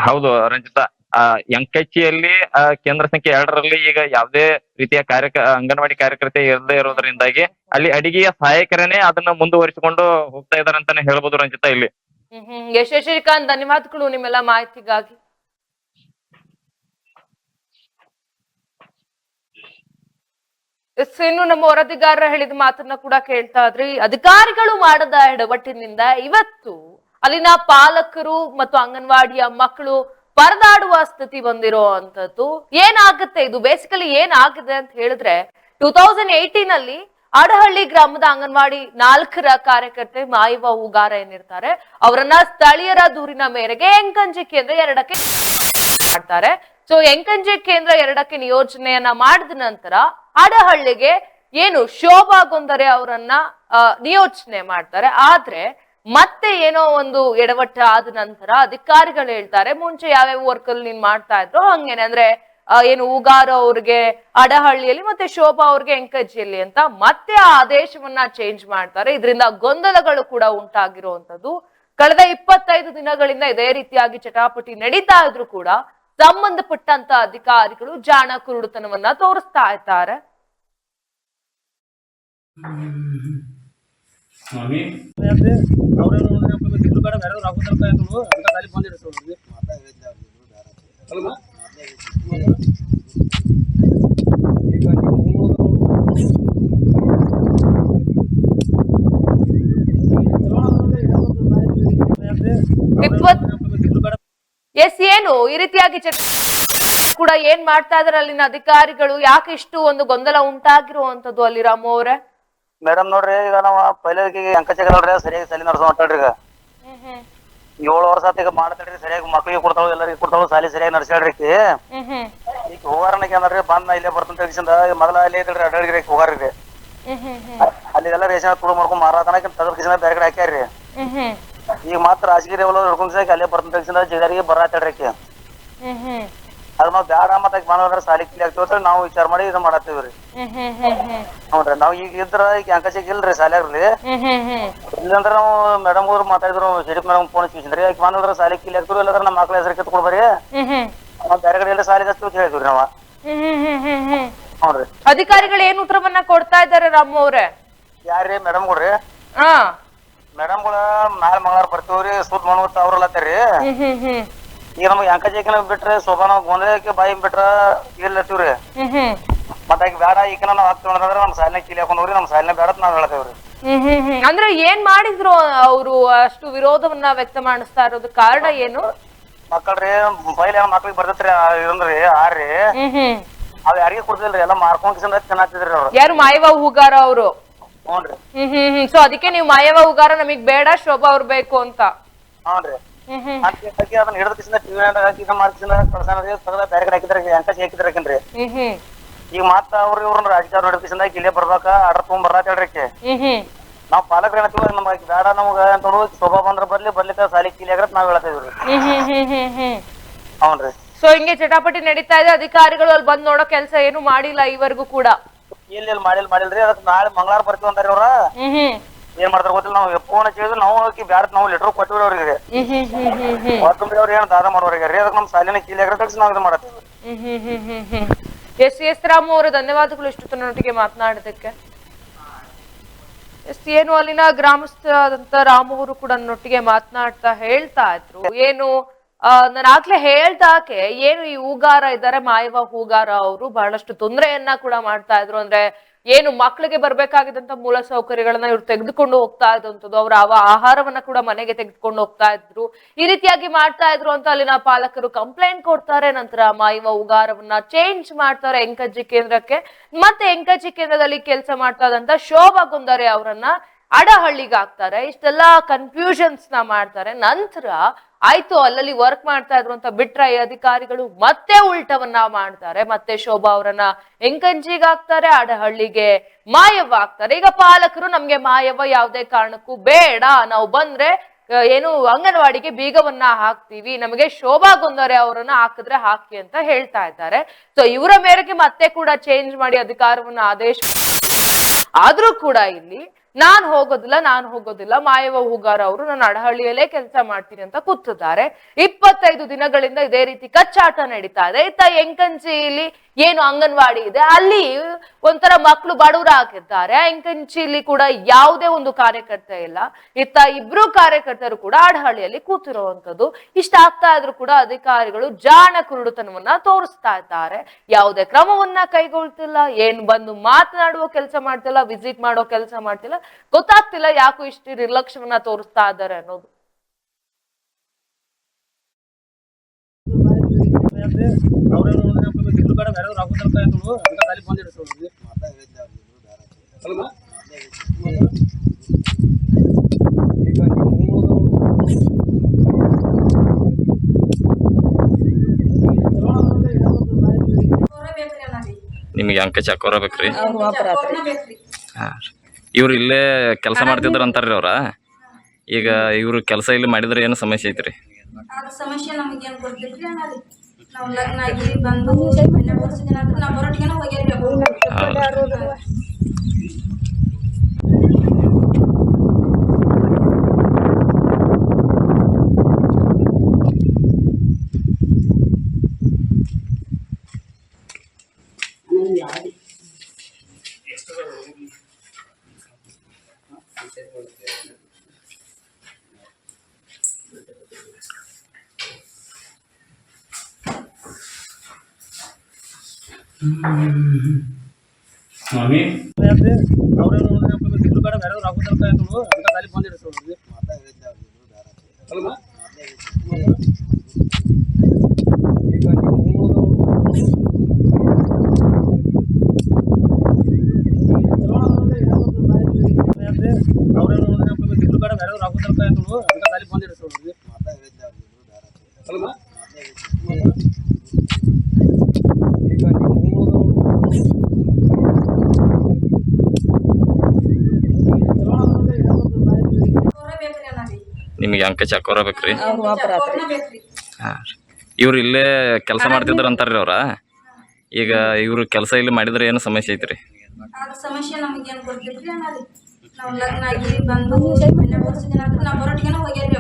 ಹೌದು ರಂಜಿತಾ. ಎಂಕಚ್ಚಿಯಲ್ಲಿ ಕೇಂದ್ರ ಸಂಖ್ಯೆ 2ರಲ್ಲಿ ಈಗ ಯಾವುದೇ ರೀತಿಯ ಅಂಗನವಾಡಿ ಕಾರ್ಯಕರ್ತೆ ಇರದೇ ಇರೋದ್ರಿಂದಾಗಿ ಅಲ್ಲಿ ಅಡಿಗೆಯ ಸಹಾಯಕರನ್ನೇ ಅದನ್ನ ಮುಂದುವರಿಸಿಕೊಂಡು ಹೋಗ್ತಾ ಇದಾರೆ ಅಂತಾನೆ ಹೇಳ್ಬೋದು ರಂಜಿತಾ. ಇಲ್ಲಿ ಶಶಿಕಾಂತ್, ಧನ್ಯವಾದಗಳು ನಿಮ್ಮೆಲ್ಲ ಮಾಹಿತಿಗಾಗಿ. ಇನ್ನು ನಮ್ಮ ವರದಿಗಾರರ ಹೇಳಿದ ಮಾತನ್ನ ಕೂಡ ಕೇಳ್ತಾ ಇದ್ರಿ. ಅಧಿಕಾರಿಗಳು ಮಾಡದ ಎಡವಟ್ಟಿನಿಂದ ಇವತ್ತು ಅಲ್ಲಿನ ಪಾಲಕರು ಮತ್ತು ಅಂಗನವಾಡಿಯ ಮಕ್ಕಳು ಪರದಾಡುವ ಸ್ಥಿತಿ ಬಂದಿರೋ ಅಂತದ್ದು. ಏನಾಗುತ್ತೆ ಇದು ಬೇಸಿಕಲಿ ಏನಾಗಿದೆ ಅಂತ ಹೇಳಿದ್ರೆ 2018 ಅಲ್ಲಿ ಅಡಹಳ್ಳಿ ಗ್ರಾಮದ ಅಂಗನವಾಡಿ 4ರ ಕಾರ್ಯಕರ್ತೆ ಮಾಯವ್ವ ಹೂಗಾರ ಏನಿರ್ತಾರೆ ಅವರನ್ನ ಸ್ಥಳೀಯರ ದೂರಿನ ಮೇರೆಗೆ ಎಂಕಂಜಿ ಕೇಂದ್ರ 2ಕ್ಕೆ ಮಾಡ್ತಾರೆ. ಸೊ ಎಂಕಂಜಿ ಕೇಂದ್ರ 2ಕ್ಕೆ ನಿಯೋಜನೆಯನ್ನ ಮಾಡಿದ ನಂತರ ಅಡಹಳ್ಳಿಗೆ ಏನು ಶೋಭಾ ಗೊಂದರೆ ಅವರನ್ನ ನಿಯೋಜನೆ ಮಾಡ್ತಾರೆ. ಆದ್ರೆ ಮತ್ತೆ ಏನೋ ಒಂದು ಎಡವಟ್ಟ ಆದ ನಂತರ ಅಧಿಕಾರಿಗಳು ಹೇಳ್ತಾರೆ ಮುಂಚೆ ಯಾವ್ಯಾವ ವರ್ಕ್ ಅಲ್ಲಿ ನೀನ್ ಮಾಡ್ತಾ ಇದ್ರು ಹಂಗೇನೆ ಅಂದ್ರೆ ಏನು ಹೂಗಾರ ಅವ್ರಿಗೆ ಅಡಹಳ್ಳಿಯಲ್ಲಿ ಮತ್ತೆ ಶೋಭಾ ಅವ್ರಿಗೆ ಎಂಕಜ್ಜಿಯಲ್ಲಿ ಅಂತ ಮತ್ತೆ ಆ ಆದೇಶವನ್ನ ಚೇಂಜ್ ಮಾಡ್ತಾರೆ. ಇದರಿಂದ ಗೊಂದಲಗಳು ಕೂಡ ಉಂಟಾಗಿರುವಂತದ್ದು. ಕಳೆದ 25 ದಿನಗಳಿಂದ ಇದೇ ರೀತಿಯಾಗಿ ಚಟಾಪಟಿ ನಡೀತಾ ಇದ್ರು ಕೂಡ ಸಂಬಂಧಪಟ್ಟಂತ ಅಧಿಕಾರಿಗಳು ಜಾಣ ಕುರುಡುತನವನ್ನ ತೋರಿಸ್ತಾ ಇದ್ದಾರೆ. ಎಸ್ ಏನು ಈ ರೀತಿಯಾಗಿ ಕೂಡ ಏನ್ ಮಾಡ್ತಾ ಇದಾರೆ ಅಲ್ಲಿನ ಅಧಿಕಾರಿಗಳು? ಯಾಕೆ ಇಷ್ಟು ಒಂದು ಗೊಂದಲ ಉಂಟಾಗಿರುವಂತದ್ದು ಅಲ್ಲಿ ರಾಮು ಅವ್ರೆ? ಮೇಡಮ್ ನೋಡ್ರಿ, ಈಗ ನಾವ್ ಪೈಲಕ್ಕೆ ಅಂಕಚಗಲ್ರಿ ಸರಿಯಾಗಿ ಸಾಲಿ ನಡ್ಸೋ ಹೊಂಟಾಳ್ರಿ. ಈಗ 7 ವರ್ಷ ಆತ ಈಗ ಮಾಡ್ತಾಳ್ರಿ, ಸರಿಯಾಗಿ ಮಕ್ಳಿಗೆ ಕೊಡ್ತಾವ ಎಲ್ಲರಿಗೂ ಕೊಡ್ತಾವ, ಸಾಲಿ ಸರಿಯಾಗಿ ನಡ್ಸ್ಯಾಳ್ರಿ. ಈಗ ಹೋಗಾರನಕ್ಕೆ ಅಂದ್ರಿ ಬಂದ್ ಇಲ್ಲೇ ಬರ್ತಂತ ಮೊದಲ ಅಲ್ಲೇ ಇದ್ರಿ ಅಡ್ಡಾಡಿಗ್ರಿ ಹೋಗಾರ್ರಿ. ಅಲ್ಲಿ ಎಲ್ಲ ರೇಷನ್ ತುಳು ಮಾಡ್ಕೊಂಡ್ ಮಾರಾತನಕ ತಗದ ಕಿಸಿನ ಬೇರೆ ಕಡೆ ಹಾಕ್ಯಾರ್ರಿ. ಈಗ ಮಾತ್ರ ರಾಜಗಿರಿ ಹಿಡ್ಕೊಂಡ್ ಅಲ್ಲೇ ಬರ್ತಂತ ಜಿಗಾರಿಗೆ ಬರಾತಾಳ್ರಿ. ಅದ್ ನಾವ್ ಬ್ಯಾಡ ಮತ್ತ ಬಂದ್ರ ಸಾಲಿ ಕಿಲಿ ಆಗ್ತೇವ ನಾವು ವಿಚಾರ ಮಾಡಿ ಇದು ಮಾಡತ್ತೇವ್ರಿ. ನೋಡ್ರಿ ನಾವ್ ಈಗ ಇದ್ರ ಈಗ ಅಂಕಚೆಗ್ ಇಲ್ರಿ ಸಾಲ್ಯಾಗ್ರಿ. ಇಲ್ಲಂದ್ರ ನಾವು ಮೇಡಮ್ ಅವ್ರು ಮಾತಾಡಿದ್ರು, ಸಿಡಿಪ್ ಮೇಡಮ್ ಫೋನ್ ಹಚ್ಚಿದ್ರಿ. ಈಗ ಬಂದ್ರ ಸಾಲಿ ಕಿಲಿ ಆಗ್ತೇವ್ರಿ, ಇಲ್ಲಂದ್ರ ನಮ್ಮ ಮಕ್ಳ ಹೆಸರು ಕಿತ್ಕೊಡ್ ಬರ್ರಿ ನಾವ್ ಬೇರೆ ಕಡೆ ಎಲ್ಲ ಸಾಲಿಗೆ ಹಚ್ತೀವಿ ಅಂತ ಹೇಳಿದ್ವಿ ನಾವ. ನೋಡ್ರಿ ಅಧಿಕಾರಿಗಳು ಏನ್ ಉತ್ತರವನ್ನ ಕೊಡ್ತಾ ಇದಾರೆ ರಾಮು ಅವ್ರೆ? ಯಾರ್ರಿ ಮೇಡಮ್ ಗಳ್ರಿ? ಮೇಡಮ್ ಗಳ ಮ್ಯಾಲ ಮಂಗಳವಾರ ಬರ್ತೀವ್ರಿ ಸುದ್ ಮನವತ್ ಅವ್ರಲ್ಲತ್ತರಿ. ಈಗ ನಮ್ಗೆ ಅಂಕಜೇಕಿನ ಬಿಟ್ರೆ ಶೋಭಾನ ಗೊಂದಲಕ್ಕೆ ಬಾಯಿ ಬಿಟ್ರ ಇಲ್ಲತ್ತೀವ್ರಿ. ಮತ್ತ ಈಗ ಬೇಡ ಈಗಿನ ನಾವ್ ಹಾಕ್ತಿವ್ ಅಂದ್ರೆ ನಮ್ ಸಾಲಿನ ಕೀಲಿ ಹಾಕೊಂಡ್ರಿ, ನಮ್ ಸಾಲಿನ ಬೇಡ ನಾವ್ ಹೇಳ್ತೇವ್ರಿ. ಅಂದ್ರೆ ಏನ್ ಮಾಡಿದ್ರು ಅವರು ಅಷ್ಟು ವಿರೋಧವನ್ನ ವ್ಯಕ್ತ ಮಾಡಿಸ್ತಾ ಇರೋದು ಕಾರಣ ಏನು? ಮಕ್ಕಳ್ರಿ ಮೊಬೈಲ್ ಮಕ್ಳಿಗೆ ಬರ್ತೈತ್ರಿ ಇದ್ರಿ ಆರ್ರಿ ಅವ್ ಯಾರಿಗೆ ಕೊಡ್ತಿಲ್ರಿ, ಎಲ್ಲ ಮಾರ್ಕೊಂಡ್ ಕಿಸಿಂದ ತಿನ್ನಾತಿದ್ರಿ ಅವ್ರು. ಯಾರು ಮಾಯವ್ವ ಹೂಗಾರ ಅವರು? ಹ್ಞೂನ್ರಿ. ಸೊ ಅದಕ್ಕೆ ನೀವು ಮಾಯವ್ವ ಹೂಗಾರ ನಮಗ್ ಬೇಡ ಶೋಭಾ ಅವ್ರು ಬೇಕು ಅಂತ? ಹ್ಞೂನ್ರಿ. ಅದನ್ನ ಹಿಡಿದ ಕಿಸಿಂದ ಟಿವಿ ಹಾಕಿ ಮಾಡ್ಕಿಸಿಂದ ಕಳ್ಸಾನ್ರಿ, ತಗದ ಬ್ಯಾರೆ ಕಡೆ ಹಾಕಿದ್ರಿ, ಅಂಕಚಿ ಹಾಕಿದ್ರಕೇನ್ರಿ. ಈಗ ಮತ್ತ ಅವ್ರ ಇವ್ರನ್ನ ರಾಜಕೀಯ ನೋಡಿಕಿಸಿಂದ ಇಲ್ಲೇ ಬರ್ಬೇಕ ಆರ್ಡರ್ ತಗೊಂಡ್ ಬರ್ಲಾತ ಹೇಳ್ರಿ. ನಾವ್ ಪಾಲಕರು ಏನತ್ತೀವಿ ನಮ್ಗೆ ಬೇಡ ನಮ್ಗ ಅಂತ ಶೋಭಾ ಬಂದ್ರ ಬರ್ಲಿಕ್ಕ ಸಾಲಿ ಕೀಲಿ ಆಗತ್ ನಾವ್ ಹೇಳ್ತೇವ್ರಿ. ಹ್ಞೂನ್ರಿ. ಸೊ ಹಿಂಗೆ ಚಟಾಪಟಿ ನಡೀತಾ ಇದೆ, ಅಧಿಕಾರಿಗಳು ಅಲ್ಲಿ ಬಂದ್ ನೋಡೋ ಕೆಲಸ ಏನು ಮಾಡಿಲ್ಲ ಈವರೆಗೂ ಕೂಡ? ಇಲ್ಲಿ ಮಾಡಿಲ್ರಿ. ಅದಕ್ಕೆ ನಾಳೆ ಮಂಗಳವಾರ ಬರ್ತೀವಿ ಅಂತಾರ ಅವ್ರ. ಏನ್ ಮಾಡ್ತಾರ ಗೊತ್ತಿಲ್ಲ, ನಾವು ಫೋನ್ ಹಚ್ಚಿದ್ರು ನಾವು ಬ್ಯಾಡ ನಾವು ಲೆಟರ್ ಕೊಟ್ಟಿವ್ರಿ ಅವ್ರಿಗೆ. ಅವ್ರ ಏನ್ ದಾದ ಮಾಡೋರಿಗೆ ಅದಕ್ಕೆ ನಮ್ ಸಾಲಿನ ಕೀಲಿ ಆಗರ ತಕ್ಷಣ ನಾವ್ ಇದು ಮಾಡತ್ತೀವಿ. ಎಸ್ ರಾಮು ಅವರು ಧನ್ಯವಾದಗಳು ಇಷ್ಟು ನೊಟ್ಟಿಗೆ ಮಾತನಾಡೋದಕ್ಕೆ. ಏನು ಅಲ್ಲಿನ ಗ್ರಾಮಸ್ಥರಾದಂತ ರಾಮು ಅವರು ಕೂಡ ನನ್ನೊಟ್ಟಿಗೆ ಮಾತನಾಡ್ತಾ ಹೇಳ್ತಾ ಇದ್ರು, ಏನು ನಾನು ಆಗ್ಲೇ ಹೇಳ್ದಾಕೆ ಏನು ಈ ಹೂಗಾರ ಇದ್ದಾರೆ ಮಾಯವ್ವ ಹೂಗಾರ ಅವರು ಬಹಳಷ್ಟು ತೊಂದರೆಯನ್ನ ಕೂಡ ಮಾಡ್ತಾ ಇದ್ರು. ಅಂದ್ರೆ ಏನು ಮಕ್ಕಳಿಗೆ ಬರ್ಬೇಕಾಗಿದ್ದಂತ ಮೂಲ ಸೌಕರ್ಯಗಳನ್ನ ಇವ್ರು ತೆಗೆದುಕೊಂಡು ಹೋಗ್ತಾ ಇದ್ದಂಥದ್ದು, ಅವ್ರ ಆಹಾರವನ್ನ ಕೂಡ ಮನೆಗೆ ತೆಗೆದುಕೊಂಡು ಹೋಗ್ತಾ ಇದ್ರು, ಈ ರೀತಿಯಾಗಿ ಮಾಡ್ತಾ ಇದ್ರು ಅಂತ ಅಲ್ಲಿನ ಪಾಲಕರು ಕಂಪ್ಲೇಂಟ್ ಕೊಡ್ತಾರೆ. ನಂತರ ಮಾಯವ್ವ ಹೂಗಾರವನ್ನ ಚೇಂಜ್ ಮಾಡ್ತಾರೆ ಎಂಕಜ್ಜಿ ಕೇಂದ್ರಕ್ಕೆ. ಮತ್ತೆ ಎಂಕಜ್ಜಿ ಕೇಂದ್ರದಲ್ಲಿ ಕೆಲಸ ಮಾಡ್ತಾ ಇದ್ದಂತ ಶೋಭಾ ಗೊಂದರೆ ಅವರನ್ನ ಅಡಹಳ್ಳಿಗೆ ಹಾಕ್ತಾರೆ. ಇಷ್ಟೆಲ್ಲಾ ಕನ್ಫ್ಯೂಷನ್ಸ್ ನ ಮಾಡ್ತಾರೆ. ನಂತರ ಆಯ್ತು ಅಲ್ಲಲ್ಲಿ ವರ್ಕ್ ಮಾಡ್ತಾ ಇದ್ರು ಅಂತ ಬಿಟ್ರೆ ಈ ಅಧಿಕಾರಿಗಳು ಮತ್ತೆ ಉಲ್ಟವನ್ನ ಮಾಡ್ತಾರೆ. ಮತ್ತೆ ಶೋಭಾ ಅವರನ್ನ ಎಂಕಂಜಿಗೆ ಹಾಕ್ತಾರೆ, ಅಡಹಳ್ಳಿಗೆ ಮಾಯವ್ವ ಹಾಕ್ತಾರೆ. ಈಗ ಪಾಲಕರು ನಮ್ಗೆ ಮಾಯವ್ವ ಯಾವುದೇ ಕಾರಣಕ್ಕೂ ಬೇಡ, ನಾವು ಬಂದ್ರೆ ಏನು ಅಂಗನವಾಡಿಗೆ ಬೀಗವನ್ನ ಹಾಕ್ತಿವಿ, ನಮಗೆ ಶೋಭಾ ಗೊಂದರೆ ಅವರನ್ನ ಹಾಕಿದ್ರೆ ಹಾಕಿ ಅಂತ ಹೇಳ್ತಾ ಇದ್ದಾರೆ. ಸೊ ಇವರ ಮೇರೆಗೆ ಮತ್ತೆ ಕೂಡ ಚೇಂಜ್ ಮಾಡಿ ಅಧಿಕಾರವನ್ನ ಆದೇಶ ಆದ್ರೂ ಕೂಡ ಇಲ್ಲಿ ನಾನ್ ಹೋಗೋದಿಲ್ಲ ಮಾಯವ್ವ ಹೂಗಾರ ಅವರು ನಾನು ಅಡಹಳ್ಳಿಯಲ್ಲೇ ಕೆಲಸ ಮಾಡ್ತೀನಿ ಅಂತ ಕೂತಿದ್ದಾರೆ. 25 ದಿನಗಳಿಂದ ಇದೇ ರೀತಿ ಕಚ್ಚಾಟ ನಡೀತಾ ಇದೆ. ಇತ್ತ ಎಂಕಂಚಿಯಲ್ಲಿ ಏನು ಅಂಗನವಾಡಿ ಇದೆ ಅಲ್ಲಿ ಒಂಥರ ಮಕ್ಕಳು ಬಡವರಾಗಿದ್ದಾರೆ. ಎಂಕಂಚಿಲಿ ಕೂಡ ಯಾವುದೇ ಒಂದು ಕಾರ್ಯಕರ್ತ ಇಲ್ಲ. ಇತ್ತ ಇಬ್ರು ಕಾರ್ಯಕರ್ತರು ಕೂಡ ಆಡಹಳ್ಳಿಯಲ್ಲಿ ಕೂತಿರುವಂತದ್ದು. ಇಷ್ಟ ಆಗ್ತಾ ಇದ್ರು ಕೂಡ ಅಧಿಕಾರಿಗಳು ಜಾಣ ಕುರುಡುತನವನ್ನ ತೋರಿಸ್ತಾ ಇದ್ದಾರೆ. ಯಾವುದೇ ಕ್ರಮವನ್ನ ಕೈಗೊಳ್ತಿಲ್ಲ. ಏನ್ ಬಂದು ಮಾತನಾಡುವ ಕೆಲಸ ಮಾಡ್ತಿಲ್ಲ, ವಿಸಿಟ್ ಮಾಡೋ ಕೆಲಸ ಮಾಡ್ತಿಲ್ಲ. ಗೊತ್ತಾಗ್ತಿಲ್ಲ ಯಾಕೋ ಇಷ್ಟು ನಿರ್ಲಕ್ಷ್ಯವನ್ನ ತೋರಿಸ್ತಾ ಇದ್ದಾರೆ ಅನ್ನೋದು. ನಿಮಗೆ ಅಂಕ ಚಕೋರ ಬೇಕ್ರಿ? ಇವ್ರು ಇಲ್ಲೇ ಕೆಲಸ ಮಾಡ್ತಿದ್ರ ಅಂತಾರ್ರಿ ಅವ್ರ. ಈಗ ಇವ್ರು ಕೆಲಸ ಇಲ್ಲಿ ಮಾಡಿದ್ರೆ ಏನು ಸಮಸ್ಯೆ ಐತ್ರಿ? ಸಮಸ್ಯೆ ನಮಗೇನ್ ಗೊತ್ತಿಲ್ರಿ. ನಾವು ಲಗ್ನ ಆಗಿ ಬಂದು 12 ವರ್ಷ ದಿನ ಆದ್ರೂ ನಾವು ಬರೋಟಿಗೆನ ಹೋಗ್ಯಾರ್ರಿ. ಸ್ವಾಮಿ ನಿಮಗೆ ಅಂಕ ಚಕೋರ ಬೇಕ್ರಿ? ಇವ್ರು ಇಲ್ಲೇ ಕೆಲಸ ಮಾಡ್ತಿದ್ರ ಅಂತಾರ್ರಿ ಅವ್ರ. ಈಗ ಇವ್ರು ಕೆಲಸ ಇಲ್ಲಿ ಮಾಡಿದ್ರೆ ಏನು ಸಮಸ್ಯೆ ಐತ್ರಿ? ಸಮಸ್ಯೆ ನಮಗೇನ್ ಗೊತ್ತಿಲ್ರಿ. ನಾವು ಲಗ್ನ ಆಗಿ ಬಂದು 12 ವರ್ಷ ದಿನ ಆದ್ರೂ ನಾವು ಬರೋಟಿಗೆನ ಹೋಗ್ಯಾರ್ರಿ.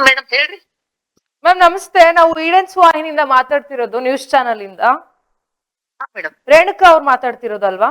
ಮೇಡಮ್ ಹೇಳ್ರಿ. ಮ್ಯಾಮ್ ನಮಸ್ತೆ, ನಾವು ಈಡೆನ್ಸ್ ವಾಹಿನಿಯಿಂದ ಮಾತಾಡ್ತಿರೋದು, ನ್ಯೂಸ್ ಚಾನಲ್ ಇಂದ. ಮೇಡಮ್ ರೇಣುಕಾ ಅವ್ರು ಮಾತಾಡ್ತಿರೋದಲ್ವಾ?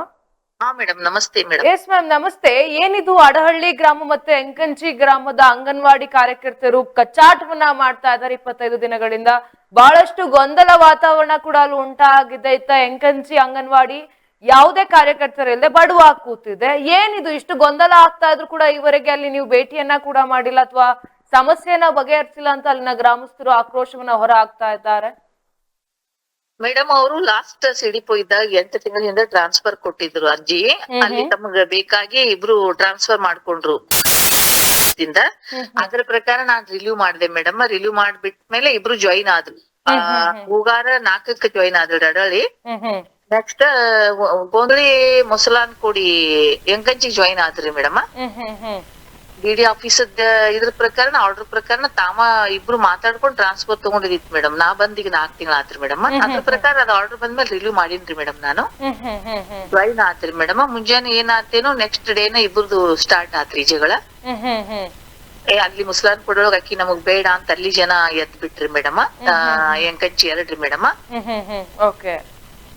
ಹಾ ಮೇಡಮ್ ನಮಸ್ತೆ ಮೇಡಮ್. ಎಸ್ ಮ್ಯಾಮ್ ನಮಸ್ತೆ. ಏನಿದು ಅಡಹಳ್ಳಿ ಗ್ರಾಮ ಮತ್ತೆ ಎಂಕಂಚಿ ಗ್ರಾಮದ ಅಂಗನವಾಡಿ ಕಾರ್ಯಕರ್ತರು ಕಚ್ಚಾಟವನ್ನ ಮಾಡ್ತಾ ಇದ್ದಾರೆ 25 ದಿನಗಳಿಂದ. ಬಹಳಷ್ಟು ಗೊಂದಲ ವಾತಾವರಣ ಕೂಡ ಅಲ್ಲಿ ಉಂಟಾಗಿದೆ. ಇತ್ತ ಎಂಕಂಚಿ ಅಂಗನವಾಡಿ ಯಾವುದೇ ಕಾರ್ಯಕರ್ತರಿಲ್ಲದೆ ಬಡವಾಗಿ ಕೂತಿದೆ. ಏನಿದು ಇಷ್ಟು ಗೊಂದಲ ಆಗ್ತಾ ಇದ್ರು ಕೂಡ ಇವರೆಗೆ ಅಲ್ಲಿ ನೀವು ಭೇಟಿಯನ್ನ ಕೂಡ ಮಾಡಿಲ್ಲ ಅಥವಾ ಸಮಸ್ಯೆನ ಬಗೆಹರಿಸಿಲ್ಲ ಅಂತ ಅಲ್ಲಿನ ಗ್ರಾಮಸ್ಥರು ಆಕ್ರೋಶವನ್ನ ಹೊರ ಹಾಕ್ತಾ ಇದ್ದಾರೆ. ಮೇಡಮ್ ಅವರು ಲಾಸ್ಟ್ ಸಿಡಿಪೋ ಇದ್ದಾಗ 8 ತಿಂಗಳಿಂದ ಟ್ರಾನ್ಸ್ಫರ್ ಕೊಟ್ಟಿದ್ರು ಅರ್ಜಿ. ಅಲ್ಲಿ ತಮಗ ಬೇಕಾಗಿ ಇಬ್ರು ಟ್ರಾನ್ಸ್ಫರ್ ಮಾಡ್ಕೊಂಡ್ರು. ಅದ್ರ ಪ್ರಕಾರ ನಾನ್ ರಿಲೀವ್ ಮಾಡಿದೆ ಮೇಡಮ್. ರಿಲೀವ್ ಮಾಡ್ಬಿಟ್ಮೇಲೆ ಇಬ್ರು ಜಾಯಿನ್ ಆದ್ರು. ಹೂಗಾರ 4ಕ್ಕೆ ಜಾಯಿನ್ ಆದ್ರು ಅಡಳಿ. ನೆಕ್ಸ್ಟ್ ಗೋಂದಳಿ ಮುಸಲಾನ್ ಕೋಡಿ ಎಂಕಂಚಿಗೆ ಜಾಯಿನ್ ಆದ್ರಿ ಮೇಡಮ್. ಡಿ ಆಫೀಸ್ ಇದ್ರ ಪ್ರಕಾರ ಆರ್ಡರ್ ಪ್ರಕಾರ ತಾವ ಇಬ್ರು ಮಾತಾಡ್ಕೊಂಡ್ ಟ್ರಾನ್ಸ್ಫರ್ ತಗೊಂಡಿದಿತ್ತು ಮೇಡಮ್. ನಾ ಬಂದೀಗ 4 ತಿಂಗಳ ಆತ್ರಿ ಮೇಡಮ್. ಅದ್ರ ಪ್ರಕಾರ ಅದ್ ಆರ್ಡರ್ ಬಂದ್ಮೇಲೆ ರಿಲೀವ್ ಮಾಡೀನ್ರಿ ಮೇಡಮ್. ನಾನು ಜಾಯಿನ್ ಆತ್ರಿ ಮೇಡಮ್. ಮುಂಜಾನೆ ಏನಾತೇನೋ ನೆಕ್ಸ್ಟ್ ಡೇನ ಇಬ್ರದು ಸ್ಟಾರ್ಟ್ ಆತ್ರಿ ಜಗಳ. ಅಲ್ಲಿ ಮುಸ್ಲಾನ್ ಕೊಡೋಳಗ ಅಕ್ಕಿ ನಮಗ್ ಬೇಡ ಅಂತ ಅಲ್ಲಿ ಜನ ಎದ್ ಬಿಟ್ರಿ ಮೇಡಮ್. ಎಂಕಂಚಿ 2 ಮೇಡಮ್.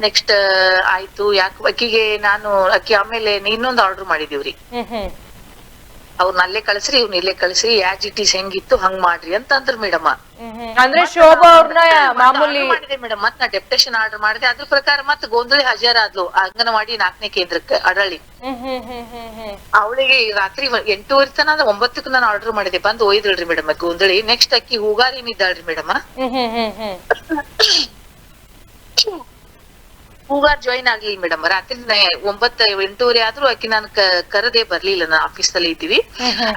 ನೆಕ್ಸ್ಟ್ ಆಯ್ತು ಯಾಕೆ ಅಕ್ಕಿಗೆ ನಾನು ಅಕ್ಕಿ ಆಮೇಲೆ ಇನ್ನೊಂದು ಆರ್ಡರ್ ಮಾಡಿದೀವ್ರಿ. ಅವ್ರನ್ನ ಅಲ್ಲೇ ಕಳ್ಸ್ರಿ ಇವ್ನ ಇಲ್ಲೇ ಕಳ್ಸ್ರಿ ಆಸ್ ಇಟ್ ಈಸ್ ಹೆಂಗಿತ್ತು ಹಂಗ್ ಮಾಡ್ರಿ ಅಂತ ಅಂದ್ರ ಮೇಡಮ್. ಅಂದ್ರೆ ಶೋಭಾ ಅವ್ರನ್ನ ಮಾಮೂಲಿ ಮಾಡಿದೆ ಮೇಡಮ್. ಮತ್ ನಾ ಡೆಪ್ಯುಟೇಷನ್ ಆರ್ಡರ್ ಮಾಡಿದೆ. ಅದ್ರ ಪ್ರಕಾರ ಮತ್ ಗೋಂದಳಿ ಹಾಜರಾದ್ಲು ಅಂಗನವಾಡಿ 4ನೇ ಕೇಂದ್ರಕ್ಕೆ ಅಡಳಿ. ಅವಳಿಗೆ ರಾತ್ರಿ 8:30 ತನ 9ಕ್ಕೆ ನಾನು ಆರ್ಡರ್ ಮಾಡಿದೆ. ಬಂದ್ ಒಯ್ದಳ್ರಿ ಮೇಡಮ್ ಗೋಂದಳಿ. ನೆಕ್ಸ್ಟ್ ಅಕ್ಕಿ ಹೂಗಾರಿನಿದ್ದಾಳ್ರಿ ಮೇಡಮ್. ಹೂಗಾರ್ ಜಾಯಿನ್ ಆಗ್ಲಿಲ್ಲ ಮೇಡಮ್. ರಾತ್ರಿ 9-8:30 ಆದ್ರೂ ಆಕಿ ನಾನು ಕರದೇ ಬರ್ಲಿಲ್ಲ, ನಾ ಆಫೀಸ್ ಅಲ್ಲಿ ಇದ್ದೀವಿ.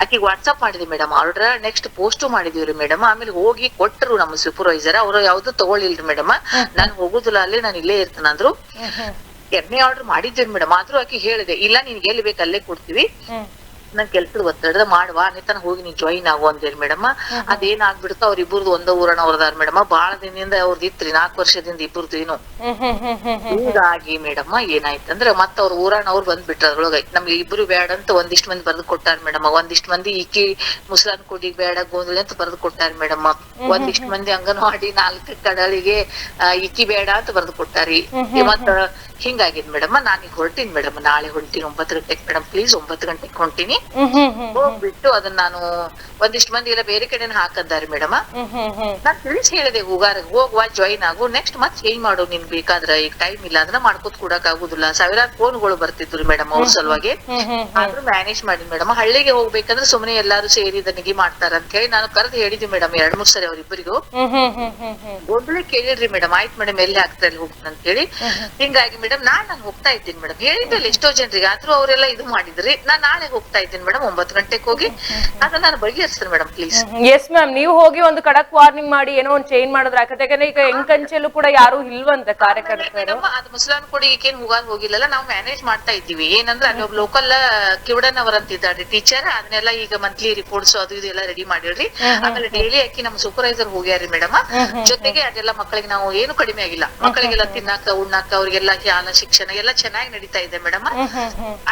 ಆಕಿಗೆ ವಾಟ್ಸ್ಆಪ್ ಮಾಡಿದೆ ಮೇಡಮ್, ಆರ್ಡರ್ ನೆಕ್ಸ್ಟ್ ಪೋಸ್ಟ್ ಮಾಡಿದೀವ್ರಿ ಮೇಡಮ್. ಆಮೇಲೆ ಹೋಗಿ ಕೊಟ್ಟರು ನಮ್ಮ ಸೂಪರ್ವೈಸರ್, ಅವ್ರು ಯಾವ್ದು ತಗೊಳ್ಳಿಲ್ರಿ ಮೇಡಮ್. ನಾನ್ ಹೋಗುದಿಲ್ಲ, ಅಲ್ಲಿ ನಾನು ಇಲ್ಲೇ ಇರ್ತೇನಂದ್ರು. 2ನೇ ಆರ್ಡರ್ ಮಾಡಿದ್ದೀವಿ ಮೇಡಮ್. ಆದ್ರೂ ಆಕಿ ಹೇಳಿದೆ, ಇಲ್ಲ ನಿನ್ಗೆ ಎಲ್ಲಿ ಬೇಕು ಅಲ್ಲೇ ಕೊಡ್ತೀವಿ, ನನ್ ಕೆಲ್ಸದ ಒತ್ತಡದ ಮಾಡುವ ಅನ್ನತಾನ ಹೋಗಿ ನೀನ್ ಜಾಯಿನ್ ಆಗು ಅಂತೇಳಿ ಮೇಡಮ್. ಅದೇನ್ ಆಗ್ಬಿಡ್ತು, ಅವ್ರಿಬ್ರದ್ದು ಒಂದ ಊರಣ ಅವ್ರದಾರ ಮೇಡಮ್. ಬಾಳ ದಿನದಿಂದ ಅವ್ರದ್ದು ಇತ್ರಿ, 4 ವರ್ಷದಿಂದ ಇಬ್ಬರದು ಏನು. ಹೀಗಾಗಿ ಮೇಡಮ್ ಏನಾಯ್ತಂದ್ರ ಮತ್ತ ಅವ್ರ ಊರಣ ಅವ್ರು ಬಂದ್ಬಿಟ್ರ. ಅದ್ರೊಳಗ ನಮ್ಗೆ ಇಬ್ರು ಬೇಡ ಅಂತ ಒಂದಿಷ್ಟ್ ಮಂದಿ ಬರ್ದು ಕೊಟ್ಟಾರ ಮೇಡಮ್. ಒಂದಿಷ್ಟ್ ಮಂದಿ ಈಕಿ ಮುಸ್ಲಾನ್ ಕೊಡಿ ಬೇಡ ಗೋಂದಳಿ ಅಂತ ಬರ್ದು ಕೊಟ್ಟಾರ ಮೇಡಮ್. ಒಂದಿಷ್ಟ್ ಮಂದಿ ಅಂಗನವಾಡಿ 4 ಕಡಳಿಗೆ ಈಕಿ ಬೇಡ ಅಂತ ಬರ್ದು ಕೊಟ್ಟಾರಿ. ಮತ್ತ ಹಿಂಗಾಗಿದ್ ಮೇಡಮ್. ನಾನೀಗ ಹೊರಟಿನಿ ಮೇಡಮ್, ನಾಳೆ ಹೊಂಟೀನಿ 9 ಗಂಟೆಗೆ ಮೇಡಮ್. ಪ್ಲೀಸ್ 9 ಗಂಟೆಗೆ ಹೊಂಟೀನಿ. ಹೋಗ್ಬಿಟ್ಟು ಅದನ್ನ ನಾನು ಒಂದಿಷ್ಟ್ ಮಂದಿ ಎಲ್ಲ ಬೇರೆ ಕಡೆನ ಹಾಕಂದಾರೆ ಮೇಡಮ್. ನಾನ್ ತಿಳಿಸಿ ಹೇಳಿದೆ ಹೂಗಾರ, ಹೋಗುವ ಜಾಯಿನ್ ಆಗು, ನೆಕ್ಸ್ಟ್ ಮತ್ ಚೇಂಜ್ ಮಾಡು ನಿನ್ ಬೇಕಾದ್ರ. ಈಗ ಟೈಮ್ ಇಲ್ಲ, ಅದನ್ನ ಮಾಡ್ಕೊತ್ ಕೂಡಕ್ ಆಗುದಿಲ್ಲ. ಸಾವಿರಾರು ಫೋನ್ಗಳು ಬರ್ತಿದ್ರು ಮೇಡಮ್ ಅವ್ರ ಸಲುವಾಗಿ. ಆದ್ರೂ ಮ್ಯಾನೇಜ್ ಮಾಡಿ ಮೇಡಮ್. ಹಳ್ಳಿಗೆ ಹೋಗ್ಬೇಕಂದ್ರೆ ಸುಮ್ನೆ ಎಲ್ಲಾರು ಸೇರಿ ದನಿಗೆ ಮಾಡ್ತಾರ ಅಂತ ಹೇಳಿ ನಾನು ಕರೆದು ಹೇಳಿದ್ವಿ ಮೇಡಮ್ 2-3 ಸರಿ ಅವ್ರಿಬ್ಬರಿಗೂ. ಒಬ್ಳೆ ಕೇಳಿದ್ರಿ ಮೇಡಮ್, ಆಯ್ತು ಮೇಡಮ್ ಎಲ್ಲಿ ಆಗ್ತಾ ಇಲ್ಲಿ ಹೋಗ್ತೀನಿ ಅಂತ ಹೇಳಿ. ಹಿಂಗಾಗಿ ಮೇಡಮ್ ನಾನು ಹೋಗ್ತಾ ಇದ್ದೀನಿ ಮೇಡಮ್. ಹೇಳಿದ್ರಲ್ಲ ಎಷ್ಟೋ ಜನರಿಗೆ, ಆದ್ರೂ ಅವರೆಲ್ಲ ಇದು ಮಾಡಿದ್ರಿ. ನಾನ್ ನಾಳೆ ಹೋಗ್ತಾ ಇದ್ದೀನಿ ಮೇಡಮ್ 9 ಗಂಟೆಗೆ ಹೋಗಿ ಅದನ್ನ ನಾನು ಬಗೆಹರಿಸ್ತೇನೆ ಮೇಡಮ್ ಪ್ಲೀಸ್. ಎಸ್ ಮ್ಯಾಮ್, ನೀವು ಹೋಗಿ ಒಂದು ಖಡಕ್ ವಾರ್ನಿಂಗ್ ಮಾಡಿ ಏನೋ ಒಂದು ಚೇಂಜ್ ಮಾಡಿದ್ರೆ ಯಾಕಂದ್ರೆ ಈಗ ಎಂಕಂಚೆಲ್ಲೂ ಕೂಡ ಯಾರು ಇಲ್ವಂತೆ ಕಾರ್ಯಕರ್ತರು. ಅದು ಮುಸ್ಲಾನ್ ಕೊಡಿ ಈಗೇನ್ ಹೋಗಿಲ್ಲಲ್ಲ, ನಾವು ಮ್ಯಾನೇಜ್ ಮಾಡ್ತಾ ಇದ್ದೀವಿ. ಏನಂದ್ರೆ ಅಲ್ಲಿ ಒಬ್ಬ ಲೋಕಲ್ ಕಿವಡನ್ ಅವರ್ ಅಂತ ಇದ್ದಾರೆ ಟೀಚರ್, ಅದನ್ನೆಲ್ಲ ಈಗ ಮಂತ್ಲಿ ರಿಪೋರ್ಟ್ಸ್ ಅದು ಇದೆಲ್ಲ ರೆಡಿ ಮಾಡಿಡ್ರಿ. ಆಮೇಲೆ ಡೈಲಿ ಆಕಿ ನಮ್ಮ ಸೂಪರ್ವೈಸರ್ ಹೋಗ್ಯಾರಿ ಮೇಡಮ್. ಜೊತೆಗೆ ಅದೆಲ್ಲ ಮಕ್ಕಳಿಗೆ ನಾವು ಏನು ಕಡಿಮೆ ಆಗಿಲ್ಲ, ಮಕ್ಕಳಿಗೆಲ್ಲ ತಿನ್ನಾಕ ಉಣ್ಣಾಕ ಅವ್ರಿಗೆಲ್ಲ ಜ್ಞಾನ ಶಿಕ್ಷಣ ಎಲ್ಲ ಚೆನ್ನಾಗಿ ನಡೀತಾ ಇದೆ ಮೇಡಮ್.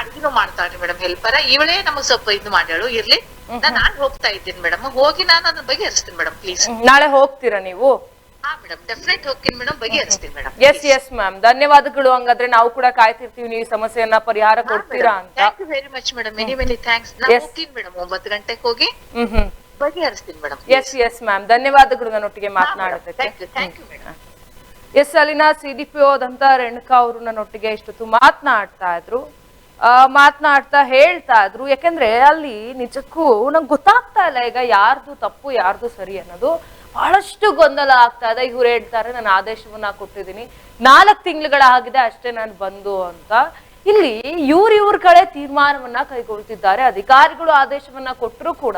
ಅಡ್ಗಿನೂ ಮಾಡ್ತಾಳ್ರಿ ಮೇಡಮ್ ಹೆಲ್ಪರ. ಇವಳೇ ನಮಗ್ ಸ್ವಲ್ಪ ಇದು ಮಾಡ್ಯಾಳು. ಇರ್ಲಿ, ನಾನ್ ಹೋಗ್ತಾ ಇದ್ದೀನಿ ಮೇಡಮ್. ಹೋಗಿ ನಾನು ಅದನ್ನ ಬಗೆಹರಿಸ್ತೀನಿ ಮೇಡಮ್ ಪ್ಲೀಸ್. ನಾಳೆ ಹೋಗ್ತೀರಾ ನೀವು? ಹಾ ಮೇಡಮ್, ಡೆಫಿನೆಟ್ ಹೋಗ್ತೀನಿ ಮೇಡಮ್, ಬಗೆಹರಿಸ್ತೀನಿ ಮೇಡಮ್. ಎಸ್ ಮ್ಯಾಮ್, ಧನ್ಯವಾದಗಳು. ಹಂಗಾದ್ರೆ ನಾವು ಕೂಡ ಕಾಯ್ತಿರ್ತೀವಿ ನೀವು ಈ ಸಮಸ್ಯೆಯನ್ನ ಪರಿಹಾರ ಕೊಡ್ತೀರಾ ಅಂತ. Thank you very much madam, many thanks. ನಾನು ಹೋಗ್ತೀನಿ ಮೇಡಮ್ 9 ಗಂಟೆಗೆ ಹೋಗಿ ಬಗೆಹರಿಸ್ತೀನಿ ಮೇಡಮ್. ಎಸ್ ಮ್ಯಾಮ್, ಧನ್ಯವಾದಗಳು ನನ್ನೊಟ್ಟಿಗೆ ಮಾತನಾಡೋದಕ್ಕೆ. Thank you madam. ಎಸ್, ಅಲ್ಲಿನ CDPO ಆದಂತ ರೇಣುಕಾ ಅವರು ನನ್ನೊಟ್ಟಿಗೆ ಇಷ್ಟೊತ್ತು ಮಾತನಾಡ್ತಾ ಹೇಳ್ತಾ ಇದ್ರು. ಯಾಕಂದ್ರೆ ಅಲ್ಲಿ ನಿಜಕ್ಕೂ ನಂಗೆ ಗೊತ್ತಾಗ್ತಾ ಇಲ್ಲ ಈಗ ಯಾರ್ದು ತಪ್ಪು ಯಾರ್ದು ಸರಿ ಅನ್ನೋದು. ಬಹಳಷ್ಟು ಗೊಂದಲ ಆಗ್ತಾ ಇದೆ. ಇವ್ರು ಹೇಳ್ತಾರೆ ನಾನು ಆದೇಶವನ್ನ ಕೊಟ್ಟಿದ್ದೀನಿ, 4 ತಿಂಗಳುಗಳಾಗಿದೆ ಅಷ್ಟೇ ನಾನು ಬಂದು ಅಂತ. ಇಲ್ಲಿ ಇವ್ರ ತೀರ್ಮಾನವನ್ನ ಕೈಗೊಳ್ತಿದ್ದಾರೆ. ಅಧಿಕಾರಿಗಳು ಆದೇಶವನ್ನ ಕೊಟ್ಟರು ಕೂಡ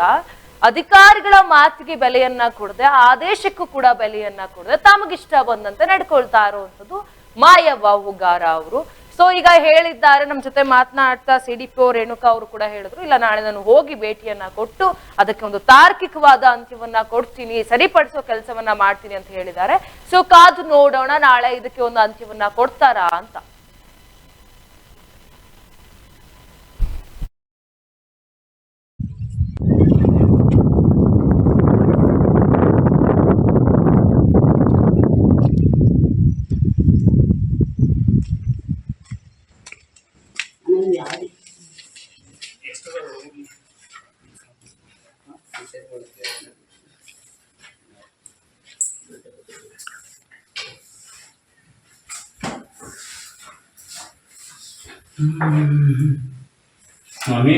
ಅಧಿಕಾರಿಗಳ ಮಾತಿಗೆ ಬೆಲೆಯನ್ನ ಕೊಡದೆ, ಆದೇಶಕ್ಕೂ ಕೂಡ ಬೆಲೆಯನ್ನ ಕೊಡದೆ ತಮಗಿಷ್ಟ ಬಂದಂತೆ ನಡ್ಕೊಳ್ತಾ ಇರುವಂತದ್ದು ಮಾಯವ್ವ ಹೂಗಾರ ಅವರು. ಸೊ ಈಗ ಹೇಳಿದ್ದಾರೆ, ನಮ್ ಜೊತೆ ಮಾತನಾಡ್ತಾ CDPO ರೇಣುಕಾ ಅವರು ಕೂಡ ಹೇಳಿದ್ರು, ಇಲ್ಲ ನಾಳೆ ನಾನು ಹೋಗಿ ಭೇಟಿಯನ್ನ ಕೊಟ್ಟು ಅದಕ್ಕೆ ಒಂದು ತಾರ್ಕಿಕವಾದ ಅಂತ್ಯವನ್ನ ಕೊಡ್ತೀನಿ, ಸರಿಪಡಿಸೋ ಕೆಲಸವನ್ನ ಮಾಡ್ತೀನಿ ಅಂತ ಹೇಳಿದ್ದಾರೆ. ಸೊ ಕಾದು ನೋಡೋಣ ನಾಳೆ ಇದಕ್ಕೆ ಒಂದು ಅಂತ್ಯವನ್ನ ಕೊಡ್ತಾರಾ ಅಂತ. ಸ್ವಾಮಿ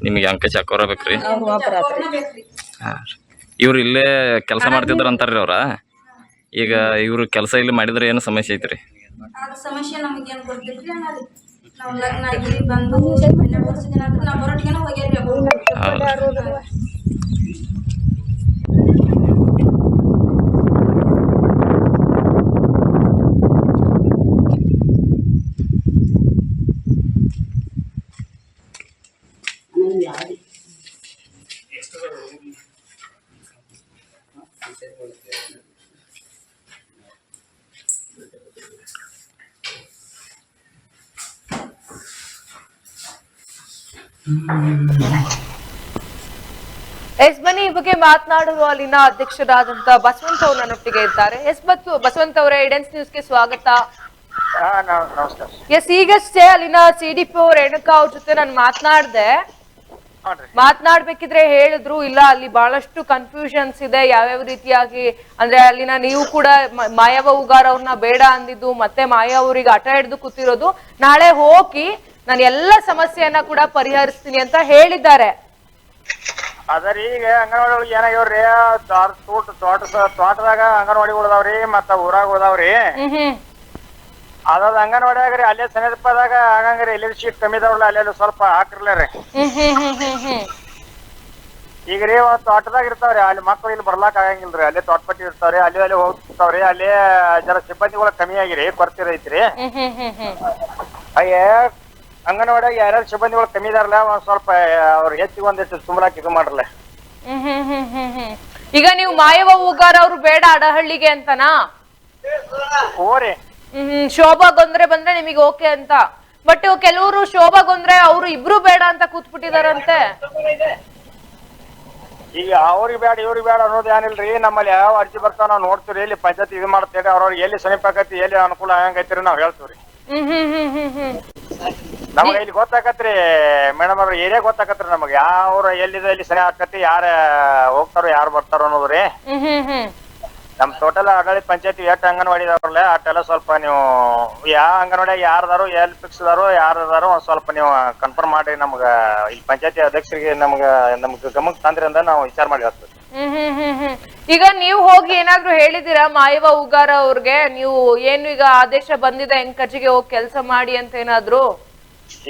ನಿಮಗೆ ಅಂಕ ಚಾಕೋರ ಬೇಕ್ರಿ? ಇವ್ರು ಇಲ್ಲೇ ಕೆಲಸ ಮಾಡ್ತಿದ್ರ ಅಂತಾರ್ರಿ ಅವ್ರ. ಈಗ ಇವ್ರು ಕೆಲಸ ಇಲ್ಲಿ ಮಾಡಿದ್ರೆ ಏನು ಸಮಸ್ಯೆ ಐತ್ರಿ? ಅದು ಸಮಸ್ಯೆ ನಮಗೇನು ಗೊತ್ತಿಲ್ರಿ ಅನ್ನೋದು. ನಾವು ಲಗ್ನ ಆಗಿ ಬಂದು 12 ವರ್ಷ ದಿನ ಆದ್ರೂ ನಾವು ಬರೋಟಿಗೆನ ಹೋಗ್ಯಾರ್ರಿ ಅವ್ರು. ಎಸ್ ಬನ್ನಿ ಈ ಬಗ್ಗೆ ಮಾತನಾಡುವ ಅಲ್ಲಿನ ಅಧ್ಯಕ್ಷರಾದಂತ ಬಸವಂತ ಅವರು ನನ್ನೊಟ್ಟಿಗೆ ಇದ್ದಾರೆ. ಎಸ್ ಬಸವಂತ ಅವರೇ, ಇಡೆನ್ಸ್ ನ್ಯೂಸ್ಗೆ ಸ್ವಾಗತ. ನಮಸ್ಕಾರ. ಎಸ್, ಈಗಷ್ಟೇ ಅಲ್ಲಿನ CDPO ರೇಣುಕಾ ಅವ್ರ ಜೊತೆ ನಾನು ಮಾತನಾಡ್ಬೇಕಿದ್ರೆ ಹೇಳಿದ್ರು ಇಲ್ಲ ಅಲ್ಲಿ ಬಹಳಷ್ಟು ಕನ್ಫ್ಯೂಷನ್ಸ್ ಇದೆ, ಯಾವ್ಯಾವ ರೀತಿಯಾಗಿ ಅಂದ್ರೆ ಅಲ್ಲಿನ ನೀವು ಕೂಡ ಮಾಯವ ಉಗಾರ್ ಅವ್ರನ್ನ ಬೇಡ ಅಂದಿದ್ದು, ಮತ್ತೆ ಮಾಯಾ ಅವ್ರಿಗೆ ಹಠ ಹಿಡಿದು ಕೂತಿರೋದು, ನಾಳೆ ಹೋಗಿ ನಾನು ಎಲ್ಲ ಸಮಸ್ಯೆಯನ್ನ ಕೂಡ ಪರಿಹರಿಸ್ತೀನಿ ಅಂತ ಹೇಳಿದ್ದಾರೆ. ಅದರಿ ಈಗ ಅಂಗನವಾಡಿ ಒಳಗೆ ಏನಾಗ್ಯಾವ್ರಿ, ತೋಟದಾಗ ಅಂಗನವಾಡಿಗಳು ಅದಾವ್ರಿ, ಮತ್ತ ಊರಾಗ ಹೋದಾವ್ರಿ. ಅದಾದ ಅಂಗನವಾಡಿಯಾಗ್ರಿ ಅಲ್ಲೇ ಸನೇದಪ್ಪದಾಗ ಆಗಂಗ್ರಿ ಎಲ್ಲಿ ಶೀಟ್ ಕಮ್ಮಿ ಇದಾವ್ರಲ್ಲ ಅಲ್ಲೆಲ್ಲ ಸ್ವಲ್ಪ ಹಾಕಿರ್ಲ ರೀ. ಈಗ ರೀ ಒಂದ್ ತೋಟದಾಗ ಇರ್ತಾವ್ರಿ, ಅಲ್ಲಿ ಮಕ್ಕಳು ಇಲ್ಲಿ ಬರ್ಲಾಕ್ ಆಗಂಗಿಲ್ರಿ, ಅಲ್ಲೇ ತೋಟಪಟ್ಟಿ ಇರ್ತಾವ್ರಿ, ಅಲ್ಲಿ ಹೋಗ್ತಾವ್ರಿ, ಅಲ್ಲೇ ಜರ ಸಿಬ್ಬಂದಿಗಳು ಕಮ್ಮಿ ಆಗಿರಿ, ಕೊರತೆ ಐತ್ರಿ. ಅಯ್ಯ ಅಂಗನವಾಡಿಯಾಗ ಯಾರ್ಯಾರು ಸಿಬ್ಬಂದಿಗಳು ಕಮ್ಮಿ ಇದಾರಲ್ಲ ಒಂದ್ ಸ್ವಲ್ಪ ಅವ್ರ ಹೆಚ್ಚಿಗೆ ಒಂದಿಷ್ಟು ತುಂಬಲಾಕ್ ಇದು ಮಾಡ್ರಲ್ಲ. ಈಗ ನೀವು ಮಾಯವ ಉಗಾರ್ ಅವ್ರು ಬೇಡ ಅಡಹಳ್ಳಿಗೆ ಅಂತನಾ? ಓರಿ ಶೋಭಾ ಗೊಂದ್ರೆ ಬಂದ್ರೆ ನಿಮಗೆ ಓಕೆ ಅಂತ, ಬಟ್ ಕೆಲವರು ಶೋಭಾ ಗೊಂದ್ರೆ ಅವ್ರು ಇಬ್ರು ಬೇಡ ಅಂತ ಕೂತ್ಬಿಟ್ಟಿದಾರಂತೆ. ಈಗ ಅವ್ರಿಗೆ ಬೇಡ ಇವ್ರಿಗೆ ಬೇಡ ಅನ್ನೋದು ಏನಿಲ್ರಿ, ನಮ್ಮಲ್ಲಿ ಯಾವ ಅರ್ಜಿ ಬರ್ತಾವ ನಾವ್ ನೋಡ್ತೀವಿ, ಎಲ್ಲಿ ಪಂಚಾಯತ್ ಇದು ಮಾಡ್ತೇವೆ, ಅವ್ರವ್ರಿಗೆ ಎಲ್ಲಿ ಸಮೀಪ ಆಗತಿ, ಎಲ್ಲಿ ಅನುಕೂಲ ಆಗಂಗೈತ್ರಿ ನಾವ್ ಹೇಳ್ತೀವ್ರಿ. ನಮ್ಗ ಇಲ್ಲಿ ಗೊತ್ತಾಕತ್ರಿ ಮೇಡಮ್ ಅವ್ರ ಏರಿಯಾ ಗೊತ್ತಾಕತ್ರಿ ನಮಗ ಯಾವ್ರ ಎಲ್ಲಿದೆ ಎಲ್ಲಿ ಸನಿ ಆಕತಿ, ಯಾರ ಹೋಗ್ತಾರೋ ಯಾರು ಬರ್ತಾರೋ ಅನ್ನೋದ್ರಿ. ನಮ್ ಟೋಟಲ್ ಆಡಳಿತ ಪಂಚಾಯತಿ ಎಷ್ಟು ಅಂಗನವಾಡಿ ಇದಾವ್ರಲ್ಲ ಅಷ್ಟೆಲ್ಲ ಸ್ವಲ್ಪ ನೀವು ಯಾವ ಅಂಗನವಾಡಿಯಾಗ ಯಾರದಾರು ಎಲ್ಲಿ ಫಿಕ್ಸ್ ಅದಾರೋ ಯಾರದಾರೋ ಒಂದ್ ಸ್ವಲ್ಪ ನೀವು ಕನ್ಫರ್ಮ್ ಮಾಡ್ರಿ, ನಮ್ಗ ಇಲ್ಲಿ ಪಂಚಾಯತಿ ಅಧ್ಯಕ್ಷರಿಗೆ ನಮ್ಗ ಗಮನಕ್ಕೆ ತಂದ್ರಿ ಅಂತ ನಾವು ವಿಚಾರ ಮಾಡಿ ಹೇಳ್ತೀವಿ. ಈಗ ನೀವು ಹೋಗಿ ಏನಾದ್ರು ಹೇಳಿದೀರಾ ಮಾಯವ ಉಗಾರ ಅವ್ರಿಗೆ, ನೀವು ಏನು ಈಗ ಆದೇಶ ಬಂದಿದೆ ಎಂಕಜಿಗೆ ಹೋಗಿ ಕೆಲಸ ಮಾಡಿ ಅಂತ ಏನಾದ್ರು?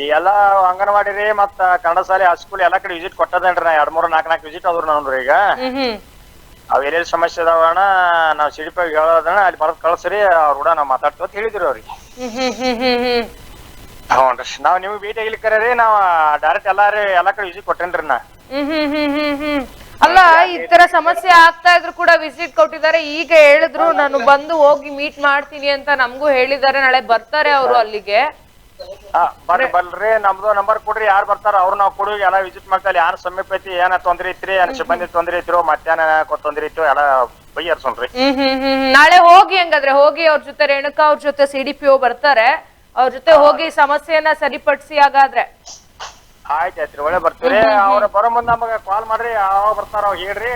ಈ ಎಲ್ಲಾ ಅಂಗನವಾಡಿ ರೀ ಮತ್ತ ಕನ್ನಡ ಶಾಲೆ ಹೈಸ್ಕೂಲ್ ಎಲ್ಲಾ ಕಡೆ ವಿಸಿಟ್ ಕೊಟ್ಟದೇನ್ರಿ, ನಾ 2-3-4 ವಿಸಿಟ್ ಆದ್ರು ನೋಡ್ರಿ. ಈಗ ಅವ್ ಎಲ್ಲೆಲ್ಲಿ ಸಮಸ್ಯೆ ಅದಾವಣ ನಾವ್ CDP ಹೇಳೋದಣ್ಣ ಅಲ್ಲಿ ಬರದ್ ಕಳ್ಸ್ರಿ, ಅವ್ರ ಕೂಡ ನಾವ್ ಮಾತಾಡ್ತೀವಿ ಅಂತ ಹೇಳಿದ್ರಿ ಅವ್ರಿಗೆ. ಹ್ಞೂನ್ರಿ, ನಾವ್ ನಿಮ್ಗೆ ಭೇಟಿ ಆಗ್ಲಿಕ್ಕೆ ಕರೀರಿ, ನಾವ್ ಡೈರೆಕ್ಟ್ ಎಲ್ಲಾ ಕಡೆ ವಿಸಿಟ್ ಕೊಟ್ಟೇನ್ರಿ ನಾ. ಅಲ್ಲ ಈ ತರ ಸಮಸ್ಯೆ ಆಗ್ತಾ ಇದ್ರು ಕೂಡ ವಿಸಿಟ್ ಕೊಟ್ಟಿದ್ದಾರೆ. ಈಗ ಹೇಳಿದ್ರು ನಾನು ಬಂದು ಹೋಗಿ ಮೀಟ್ ಮಾಡ್ತೀನಿ ಅಂತ ನಮಗೂ ಹೇಳಿದ್ದಾರೆ, ನಾಳೆ ಬರ್ತಾರೆ ಅವರು ಅಲ್ಲಿಗೆ. ಬಲ್ರಿ, ನಮ್ದು ನಂಬರ್ ಕೊಡ್ರಿ, ಯಾರು ಬರ್ತಾರ ಅವ್ರು ನಾವ್ ಕೊಡು, ಎಲ್ಲಾ ವಿಸಿಟ್ ಮಾಡ್ತಾ ಯಾರು ಸಮೀಪ ಐತಿ, ಏನ ತೊಂದ್ರೆ ಐತ್ರಿ, ಏನ್ ಸಿಬ್ಬಂದಿ ತೊಂದ್ರೆ ಐತಿರೋ, ಮಧ್ಯಾಹ್ನ ತೊಂದ್ರೆ ಐತಿರೋ ಎಲ್ಲ ಬೈಯರ್ಸೋನ್ರಿ. ನಾಳೆ ಹೋಗಿ ಹಂಗಾದ್ರೆ ಹೋಗಿ ಅವ್ರ ಜೊತೆ ರೇಣುಕಾ ಅವ್ರ ಜೊತೆ CDPO ಬರ್ತಾರೆ, ಅವ್ರ ಜೊತೆ ಹೋಗಿ ಸಮಸ್ಯೆಯನ್ನ ಸರಿಪಡಿಸಿ. ಹಾಗಾದ್ರೆ ಆಯ್ತಾಯ್ತ್ರಿ, ಒಳ್ಳೆ ಬರ್ತೀವ್ರಿ. ಅವ್ರ ಬರೋ ಮುಂದ್ ನಮಗ ಕಾಲ್ ಮಾಡ್ರಿ, ಯಾವ ಬರ್ತಾರ ಅವ್ ಹೇಳ್ರಿ,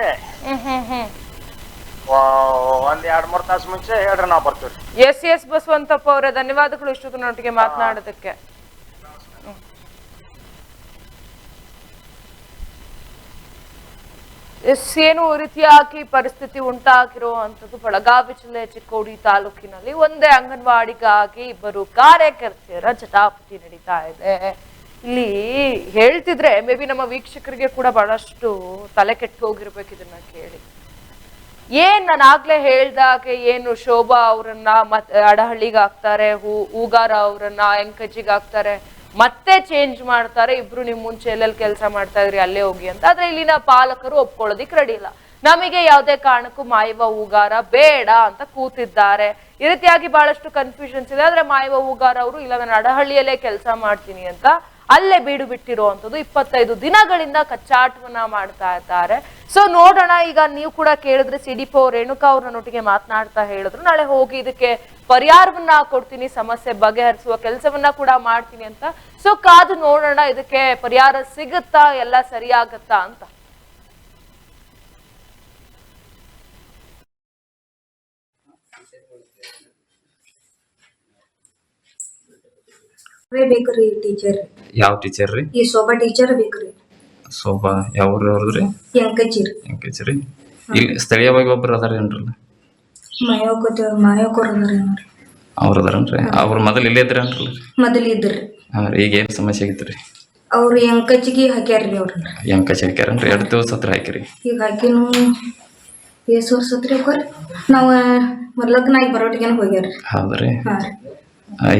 1-2-3 ತಾಸು ಮುಂಚೆ ಹೇಳ್ರಿ, ನಾವ್ ಬರ್ತೀವ್ರಿ. ಎಸ್ ಬಸವಂತಪ್ಪ ಅವರೇ, ಧನ್ಯವಾದಗಳು ಇಷ್ಟೊತ್ತು ನೊಟ್ಟಿಗೆ ಮಾತನಾಡೋದಕ್ಕೆ. ಏನು ರೀತಿಯಾಗಿ ಪರಿಸ್ಥಿತಿ ಉಂಟಾಗಿರುವಂತದ್ದು ಬೆಳಗಾವಿ ಜಿಲ್ಲೆ ಚಿಕ್ಕೋಡಿ ತಾಲೂಕಿನಲ್ಲಿ ಒಂದೇ ಅಂಗನವಾಡಿಗಾಗಿ ಇಬ್ಬರು ಕಾರ್ಯಕರ್ತೆಯರ ಜಟಾಪಟಿ ನಡೀತಾ ಇದೆ. ಇಲ್ಲಿ ಹೇಳ್ತಿದ್ರೆ ಮೇ ಬಿ ನಮ್ಮ ವೀಕ್ಷಕರಿಗೆ ಕೂಡ ಬಹಳಷ್ಟು ತಲೆ ಕೆಟ್ಟು ಹೋಗಿರ್ಬೇಕು ಇದನ್ನ ಕೇಳಿ. ನಾನು ಆಗ್ಲೇ ಹೇಳ್ದಾಗೆ ಏನು ಶೋಭಾ ಅವರನ್ನ ಅಡಹಳ್ಳಿಗೆ ಹಾಕ್ತಾರೆ, ಹೂಗಾರ ಅವರನ್ನ ಎಂಕಜಿಗೆ ಹಾಕ್ತಾರೆ, ಮತ್ತೆ ಚೇಂಜ್ ಮಾಡ್ತಾರೆ, ಇಬ್ರು ನಿಮ್ ಮುಂಚೆ ಎಲ್ಲೆಲ್ಲಿ ಕೆಲಸ ಮಾಡ್ತಾ ಇದ್ರಿ ಅಲ್ಲೇ ಹೋಗಿ ಅಂತ. ಆದ್ರೆ ಇಲ್ಲಿನ ಪಾಲಕರು ಒಪ್ಕೊಳ್ಳೋದಿಕ್ ರೆಡಿ ಇಲ್ಲ, ನಮಗೆ ಯಾವುದೇ ಕಾರಣಕ್ಕೂ ಮಾಯವ ಹೂಗಾರ ಬೇಡ ಅಂತ ಕೂತಿದ್ದಾರೆ. ಈ ರೀತಿಯಾಗಿ ಬಹಳಷ್ಟು ಕನ್ಫ್ಯೂಷನ್ಸ್ ಇದೆ. ಆದ್ರೆ ಮಾಯವ ಹೂಗಾರ ಅವರು ಇಲ್ಲ ನಾನು ಅಡಹಳ್ಳಿಯಲ್ಲೇ ಕೆಲಸ ಮಾಡ್ತೀನಿ ಅಂತ ಅಲ್ಲೇ ಬೀಡು ಬಿಟ್ಟಿರುವಂತದ್ದು 25 ದಿನಗಳಿಂದ ಕಚ್ಚಾಟವನ್ನ ಮಾಡ್ತಾ ಇದ್ದಾರೆ. ಸೊ ನೋಡೋಣ, ಈಗ ನೀವು ಕೂಡ ಕೇಳಿದ್ರೆ CDPO ರೇಣುಕಾ ಅವ್ರ ನೊಟ್ಟಿಗೆ ಮಾತನಾಡ್ತಾ ಹೇಳಿದ್ರು ನಾಳೆ ಹೋಗಿ ಇದಕ್ಕೆ ಪರಿಹಾರವನ್ನ ಕೊಡ್ತೀನಿ, ಸಮಸ್ಯೆ ಬಗೆಹರಿಸುವ ಕೆಲಸವನ್ನ ಕೂಡ ಮಾಡ್ತೀನಿ ಅಂತ. ಸೊ ಕಾದು ನೋಡೋಣ ಇದಕ್ಕೆ ಪರಿಹಾರ ಸಿಗುತ್ತಾ, ಎಲ್ಲ ಸರಿಯಾಗತ್ತಾ ಅಂತ. ಬೇಕ್ರಿ ಟೀಚರ್. ಯಾವ ಟೀಚರ್ ರೀ? ಈ ಶೋಭಾ ಟೀಚರ್ ಬೇಕ್ರಿ. ಶೋಭಾ ಯಾವ್ರಿ? ಎಂಕಜಿರಿ. ಎಂಕಜಿರಿ. ಇಲ್ಲಿ ಸ್ಥಳೀಯವಾಗಿ ಒಬ್ರು ಅದಾರೇನ್ರಲ್ಲ? ಮಾಯೋಕೋರ್ ಅದಾರೇನ್ರಿ? ಅವ್ರ ಅದಾರನ್ರಿ? ಅವ್ರ ಮೊದಲು ಇಲ್ಲೇ ಇದ್ರೇನ್ರಲ್ಲ? ಮೊದಲು ಇದ್ರಿ. ಈಗ ಏನ್ ಸಮಸ್ಯೆ ಆಗಿತ್ರಿ? ಅವ್ರು ಎಂಕಜಿಗೆ ಹಾಕ್ಯಾರ್ರಿ. ಅವ್ರನ್ನ ಎಂಕಜಿ ಹಾಕ್ಯಾರನ್ರಿ? 2 ದಿವಸ ಹತ್ರ ಹಾಕಿರಿ. ಈಗ ಹಾಕಿನು ಎಷ್ಟು ವರ್ಷ ಹತ್ರ ಹಾಕೋರಿ, ನಾವು ಮೊದ್ಲಕ್ಕನಾಗಿ ಬರೋಟಿಗೆ ಹೋಗ್ಯಾರ್ರಿ. ಹೌದ್ರಿ.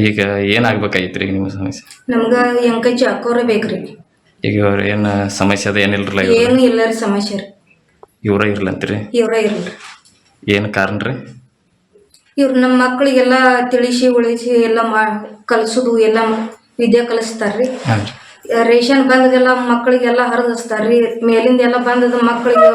ಈಗ ಏನಾಗ್ಬೇಕಾಗಿತ್ರಿ ಈಗ ನಿಮ್ಮ ಸಮಸ್ಯೆ? ನಮ್ಗ ಎಂಕಜಿ ಹಾಕೋರೇ ಬೇಕ್ರಿ. ಈಗ ಅವ್ರ ಏನ್ ಸಮಸ್ಯೆ ಅದ ಏನಿಲ್ರಲ್ಲ? ಏನು ಇಲ್ಲ ರೀ ಸಮಸ್ಯೆ ರೀ. ಇವ್ರ ಇರ್ಲ ಅಂತೀರಿ? ಇವ್ರ ಇರ್ಲಿ. ಏನ್ ಕಾರಣ ರೀ? ಇವ್ರು ನಮ್ಮ ಮಕ್ಳಿಗೆಲ್ಲ ತಿಳಿಸಿ ಉಳಿಸಿ ಎಲ್ಲ ಕಲ್ಸುದು ಎಲ್ಲ ವಿದ್ಯೆ ಕಲಿಸ್ತಾರ್ರಿ. ರೇಷನ್ ಬಂದದೆಲ್ಲ ಮಕ್ಕಳಿಗೆಲ್ಲ ಹರಿದಿಸ್ತಾರ್ರಿ. ಮೇಲಿಂದ ಎಲ್ಲ ಬಂದದ ಮಕ್ಕಳಿಗೆ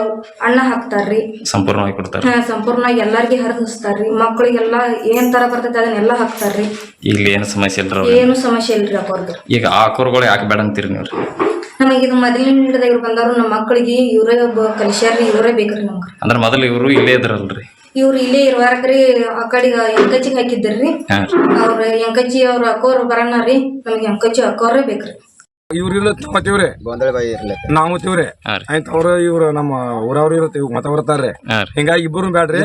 ಅನ್ನ ಹಾಕ್ತಾರ್ರಿ. ಸಂಪೂರ್ಣವಾಗಿ ಕೊಡ್ತಾರೆ. ಸಂಪೂರ್ಣವಾಗಿ ಎಲ್ಲಾರ್ಗಿ ಹರಿದಿಸ್ತಾರ್ರಿ. ಮಕ್ಕಳಿಗೆಲ್ಲ ಏನ್ ತರ ಬರ್ತೈತಿ ಅದನ್ನೆಲ್ಲ ಹಾಕ್ತಾರ್ರಿ. ಇಲ್ಲಿ ಏನು ಸಮಸ್ಯೆ ಇಲ್ರಿ ಏನು ಸಮಸ್ಯೆ ಇಲ್ರಿ ಅಕ್ಕೋರ್ದು. ಈಗ ಆ ಅಕ್ಕೋರ್ಗಳು ಯಾಕೆ ಬೇಡ ಅಂತೀರಿ ನೀವು? ನಮಗೆ ಇದು ಮೊದಲಿನ ಹಿಡಿದಾಗ ಬಂದವ್ರು ನಮ್ಮ ಮಕ್ಕಳಿಗೆ ಇವರೇ ಕಲಿಸ್ಯಾರ್ರಿ, ಇವರೇ ಬೇಕ್ರಿ ನಮ್ಗೆ. ಅಂದ್ರೆ ಮೊದಲು ಇವರು ಇಲ್ಲೇ ಇದ್ರಲ್ರಿ? ಇವ್ರು ಇಲ್ಲೇ ಇರುವಾರ್ರಿ. ಆ ಕಡೆ ಎಂಕಚ್ಚಿಗೆ ಹಾಕಿದ್ರಿ. ಅವ್ರ ಎಂಕಚ್ಚಿ ಅವ್ರ ಅಕ್ಕೋರ್ ಬರೋಣ ರೀ. ನಮ್ಗೆ ಎಂಕಚ್ಚಿ ಅಕ್ಕೋರೇ ಬೇಕ್ರಿ. ಇವ್ರಿಲ್ಲ ಮತ್ತಿವ್ರೆ ನಾವು ತಿವ್ರೆ ಆಯ್ತು. ಅವ್ರು ಇವ್ರು ನಮ್ಮ ಊರವ್ರು ಇರುತ್ತೆ ಮತ ಬರ್ತಾರ್ರಿ. ಹಿಂಗಾಗಿ ಇಬ್ಬರು ಬ್ಯಾಡ್ರಿ,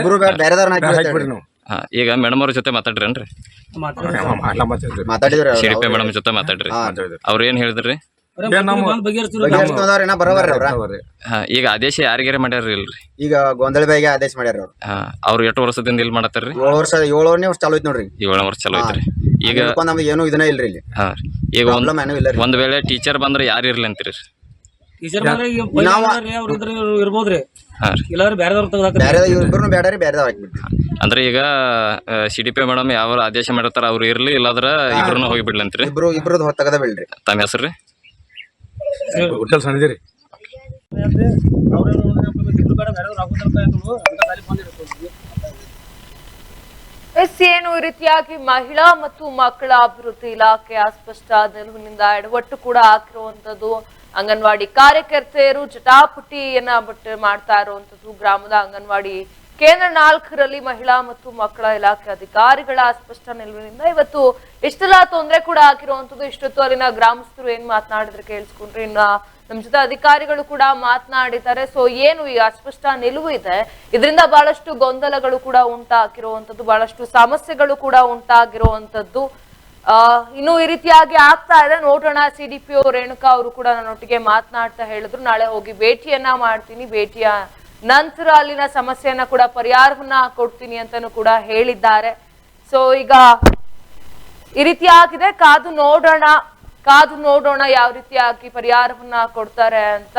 ಹಾಕ್ಬಿಡ್ರಿ ನಾವು. ಈಗ ಮೇಡಮ್ ಅವ್ರ ಜೊತೆ ಮಾತಾಡ್ರೇನ್ರಿ? ಸಿಡಿಪಿ ಮೇಡಮ್ ಜೊತೆ ಮಾತಾಡ್ರಿ. ಅವ್ರ ಏನ್ ಹೇಳಿದ್ರಿ? ಈಗ ಆದೇಶ ಯಾರಿಗಾರ ಮಾಡ್ಯಾರ ಇಲ್ರಿ? ಈಗ ಗೊಂದಳ ಬಾಯಿಗೆ ಆದೇಶ ಮಾಡ್ಯಾರ ಅವ್ರು ಎಷ್ಟು ವರ್ಷದಿಂದ ಇಲ್ಲಿ ಮಾಡತ್ತಾರ್ರಿ? 7 ವರ್ಷ ಚಾಲು ಐತಿ ನೋಡ್ರಿ. 7 ವರ್ಷ ಚಲೋ ಐತ್ರಿ. ಈಗ ನಮ್ದು ಏನು ಇದನ್ನ ಇಲ್ರಿ ಇಲ್ಲಿ. ಈಗ ಒಂದ್ ವೇಳೆ ಟೀಚರ್ ಬಂದ್ರೆ ಯಾರು ಇರ್ಲಿ ಅಂತೀರಿ? ಇರ್ಬೋದ್ರಿ. ಇಬ್ಬರು ಬ್ಯಾಡ್ರಿ, ಬೇರೆ ಹಾಕ್ಬಿಡ್ರಿ. ಅಂದ್ರೆ ಈಗ ಸಿಡಿಪಿ ಮೇಡಮ್ ಯಾವ ಆದೇಶ ಮಾಡಿರ್ತಾರ ಅವ್ರು ಇರ್ಲಿ, ಇಲ್ಲಾದ್ರ ಇಬ್ರು ಹೋಗಿ ಅಂತೀರಿ? ಇಬ್ರದ್ದು ತಗದ ಬಿಡ್ರಿ. ತಮ್ಮ ಹೆಸರು? ಹೋಟೆಲ್ ಸಣ್ಣ ಏನು ಈ ರೀತಿಯಾಗಿ ಮಹಿಳಾ ಮತ್ತು ಮಕ್ಕಳ ಅಭಿವೃದ್ಧಿ ಇಲಾಖೆ ಅಸ್ಪಷ್ಟ ನಿಲುವಿನಿಂದ ಎಡವಟ್ಟು ಕೂಡ ಹಾಕಿರುವಂತದ್ದು. ಅಂಗನವಾಡಿ ಕಾರ್ಯಕರ್ತೆಯರು ಜಟಾಪಟಿಯನ್ನ ಮಾಡ್ತಾ ಇರುವಂತದ್ದು. ಗ್ರಾಮದ ಅಂಗನವಾಡಿ ಕೇಂದ್ರ 4ರಲ್ಲಿ ಮಹಿಳಾ ಮತ್ತು ಮಕ್ಕಳ ಇಲಾಖೆ ಅಧಿಕಾರಿಗಳ ಅಸ್ಪಷ್ಟ ನಿಲುವಿನಿಂದ ಇವತ್ತು ಇಷ್ಟೆಲ್ಲ ತೊಂದರೆ ಕೂಡ ಹಾಕಿರುವಂತದ್ದು. ಇಷ್ಟೊತ್ತು ಅಲ್ಲಿನ ಗ್ರಾಮಸ್ಥರು ಏನ್ ಮಾತನಾಡಿದ್ರೆ ಕೇಳಿಸ್ಕೊಂಡ್ರಿ. ಇನ್ನ ನಮ್ ಜೊತೆ ಅಧಿಕಾರಿಗಳು ಕೂಡ ಮಾತನಾಡಿದ್ದಾರೆ. ಸೊ ಏನು ಈ ಅಸ್ಪಷ್ಟ ನಿಲುವು ಇದೆ, ಇದರಿಂದ ಬಹಳಷ್ಟು ಗೊಂದಲಗಳು ಕೂಡ ಉಂಟಾಗಿರುವಂತದ್ದು, ಬಹಳಷ್ಟು ಸಮಸ್ಯೆಗಳು ಕೂಡ ಉಂಟಾಗಿರುವಂತದ್ದು. ಇನ್ನು ಈ ರೀತಿಯಾಗಿ ಆಗ್ತಾ ಇದೆ. ನೋಡೋಣ. ಸಿಡಿಪಿಒ ರೇಣುಕಾ ಅವರು ಕೂಡ ನನ್ನೊಟ್ಟಿಗೆ ಮಾತನಾಡ್ತಾ ಹೇಳಿದ್ರು, ನಾಳೆ ಹೋಗಿ ಭೇಟಿಯನ್ನ ಮಾಡ್ತೀನಿ, ಭೇಟಿಯ ನಂತರ ಅಲ್ಲಿನ ಸಮಸ್ಯೆಯನ್ನ ಕೂಡ ಪರಿಹಾರವನ್ನ ಕೊಡ್ತೀನಿ ಅಂತಾನು ಕೂಡ ಹೇಳಿದ್ದಾರೆ. ಸೊ ಈಗ ಈ ರೀತಿಯಾಗಿದೆ. ಕಾದು ನೋಡೋಣ ಯಾವ ರೀತಿಯಾಗಿ ಪರಿಹಾರವನ್ನ ಕೊಡ್ತಾರೆ ಅಂತ.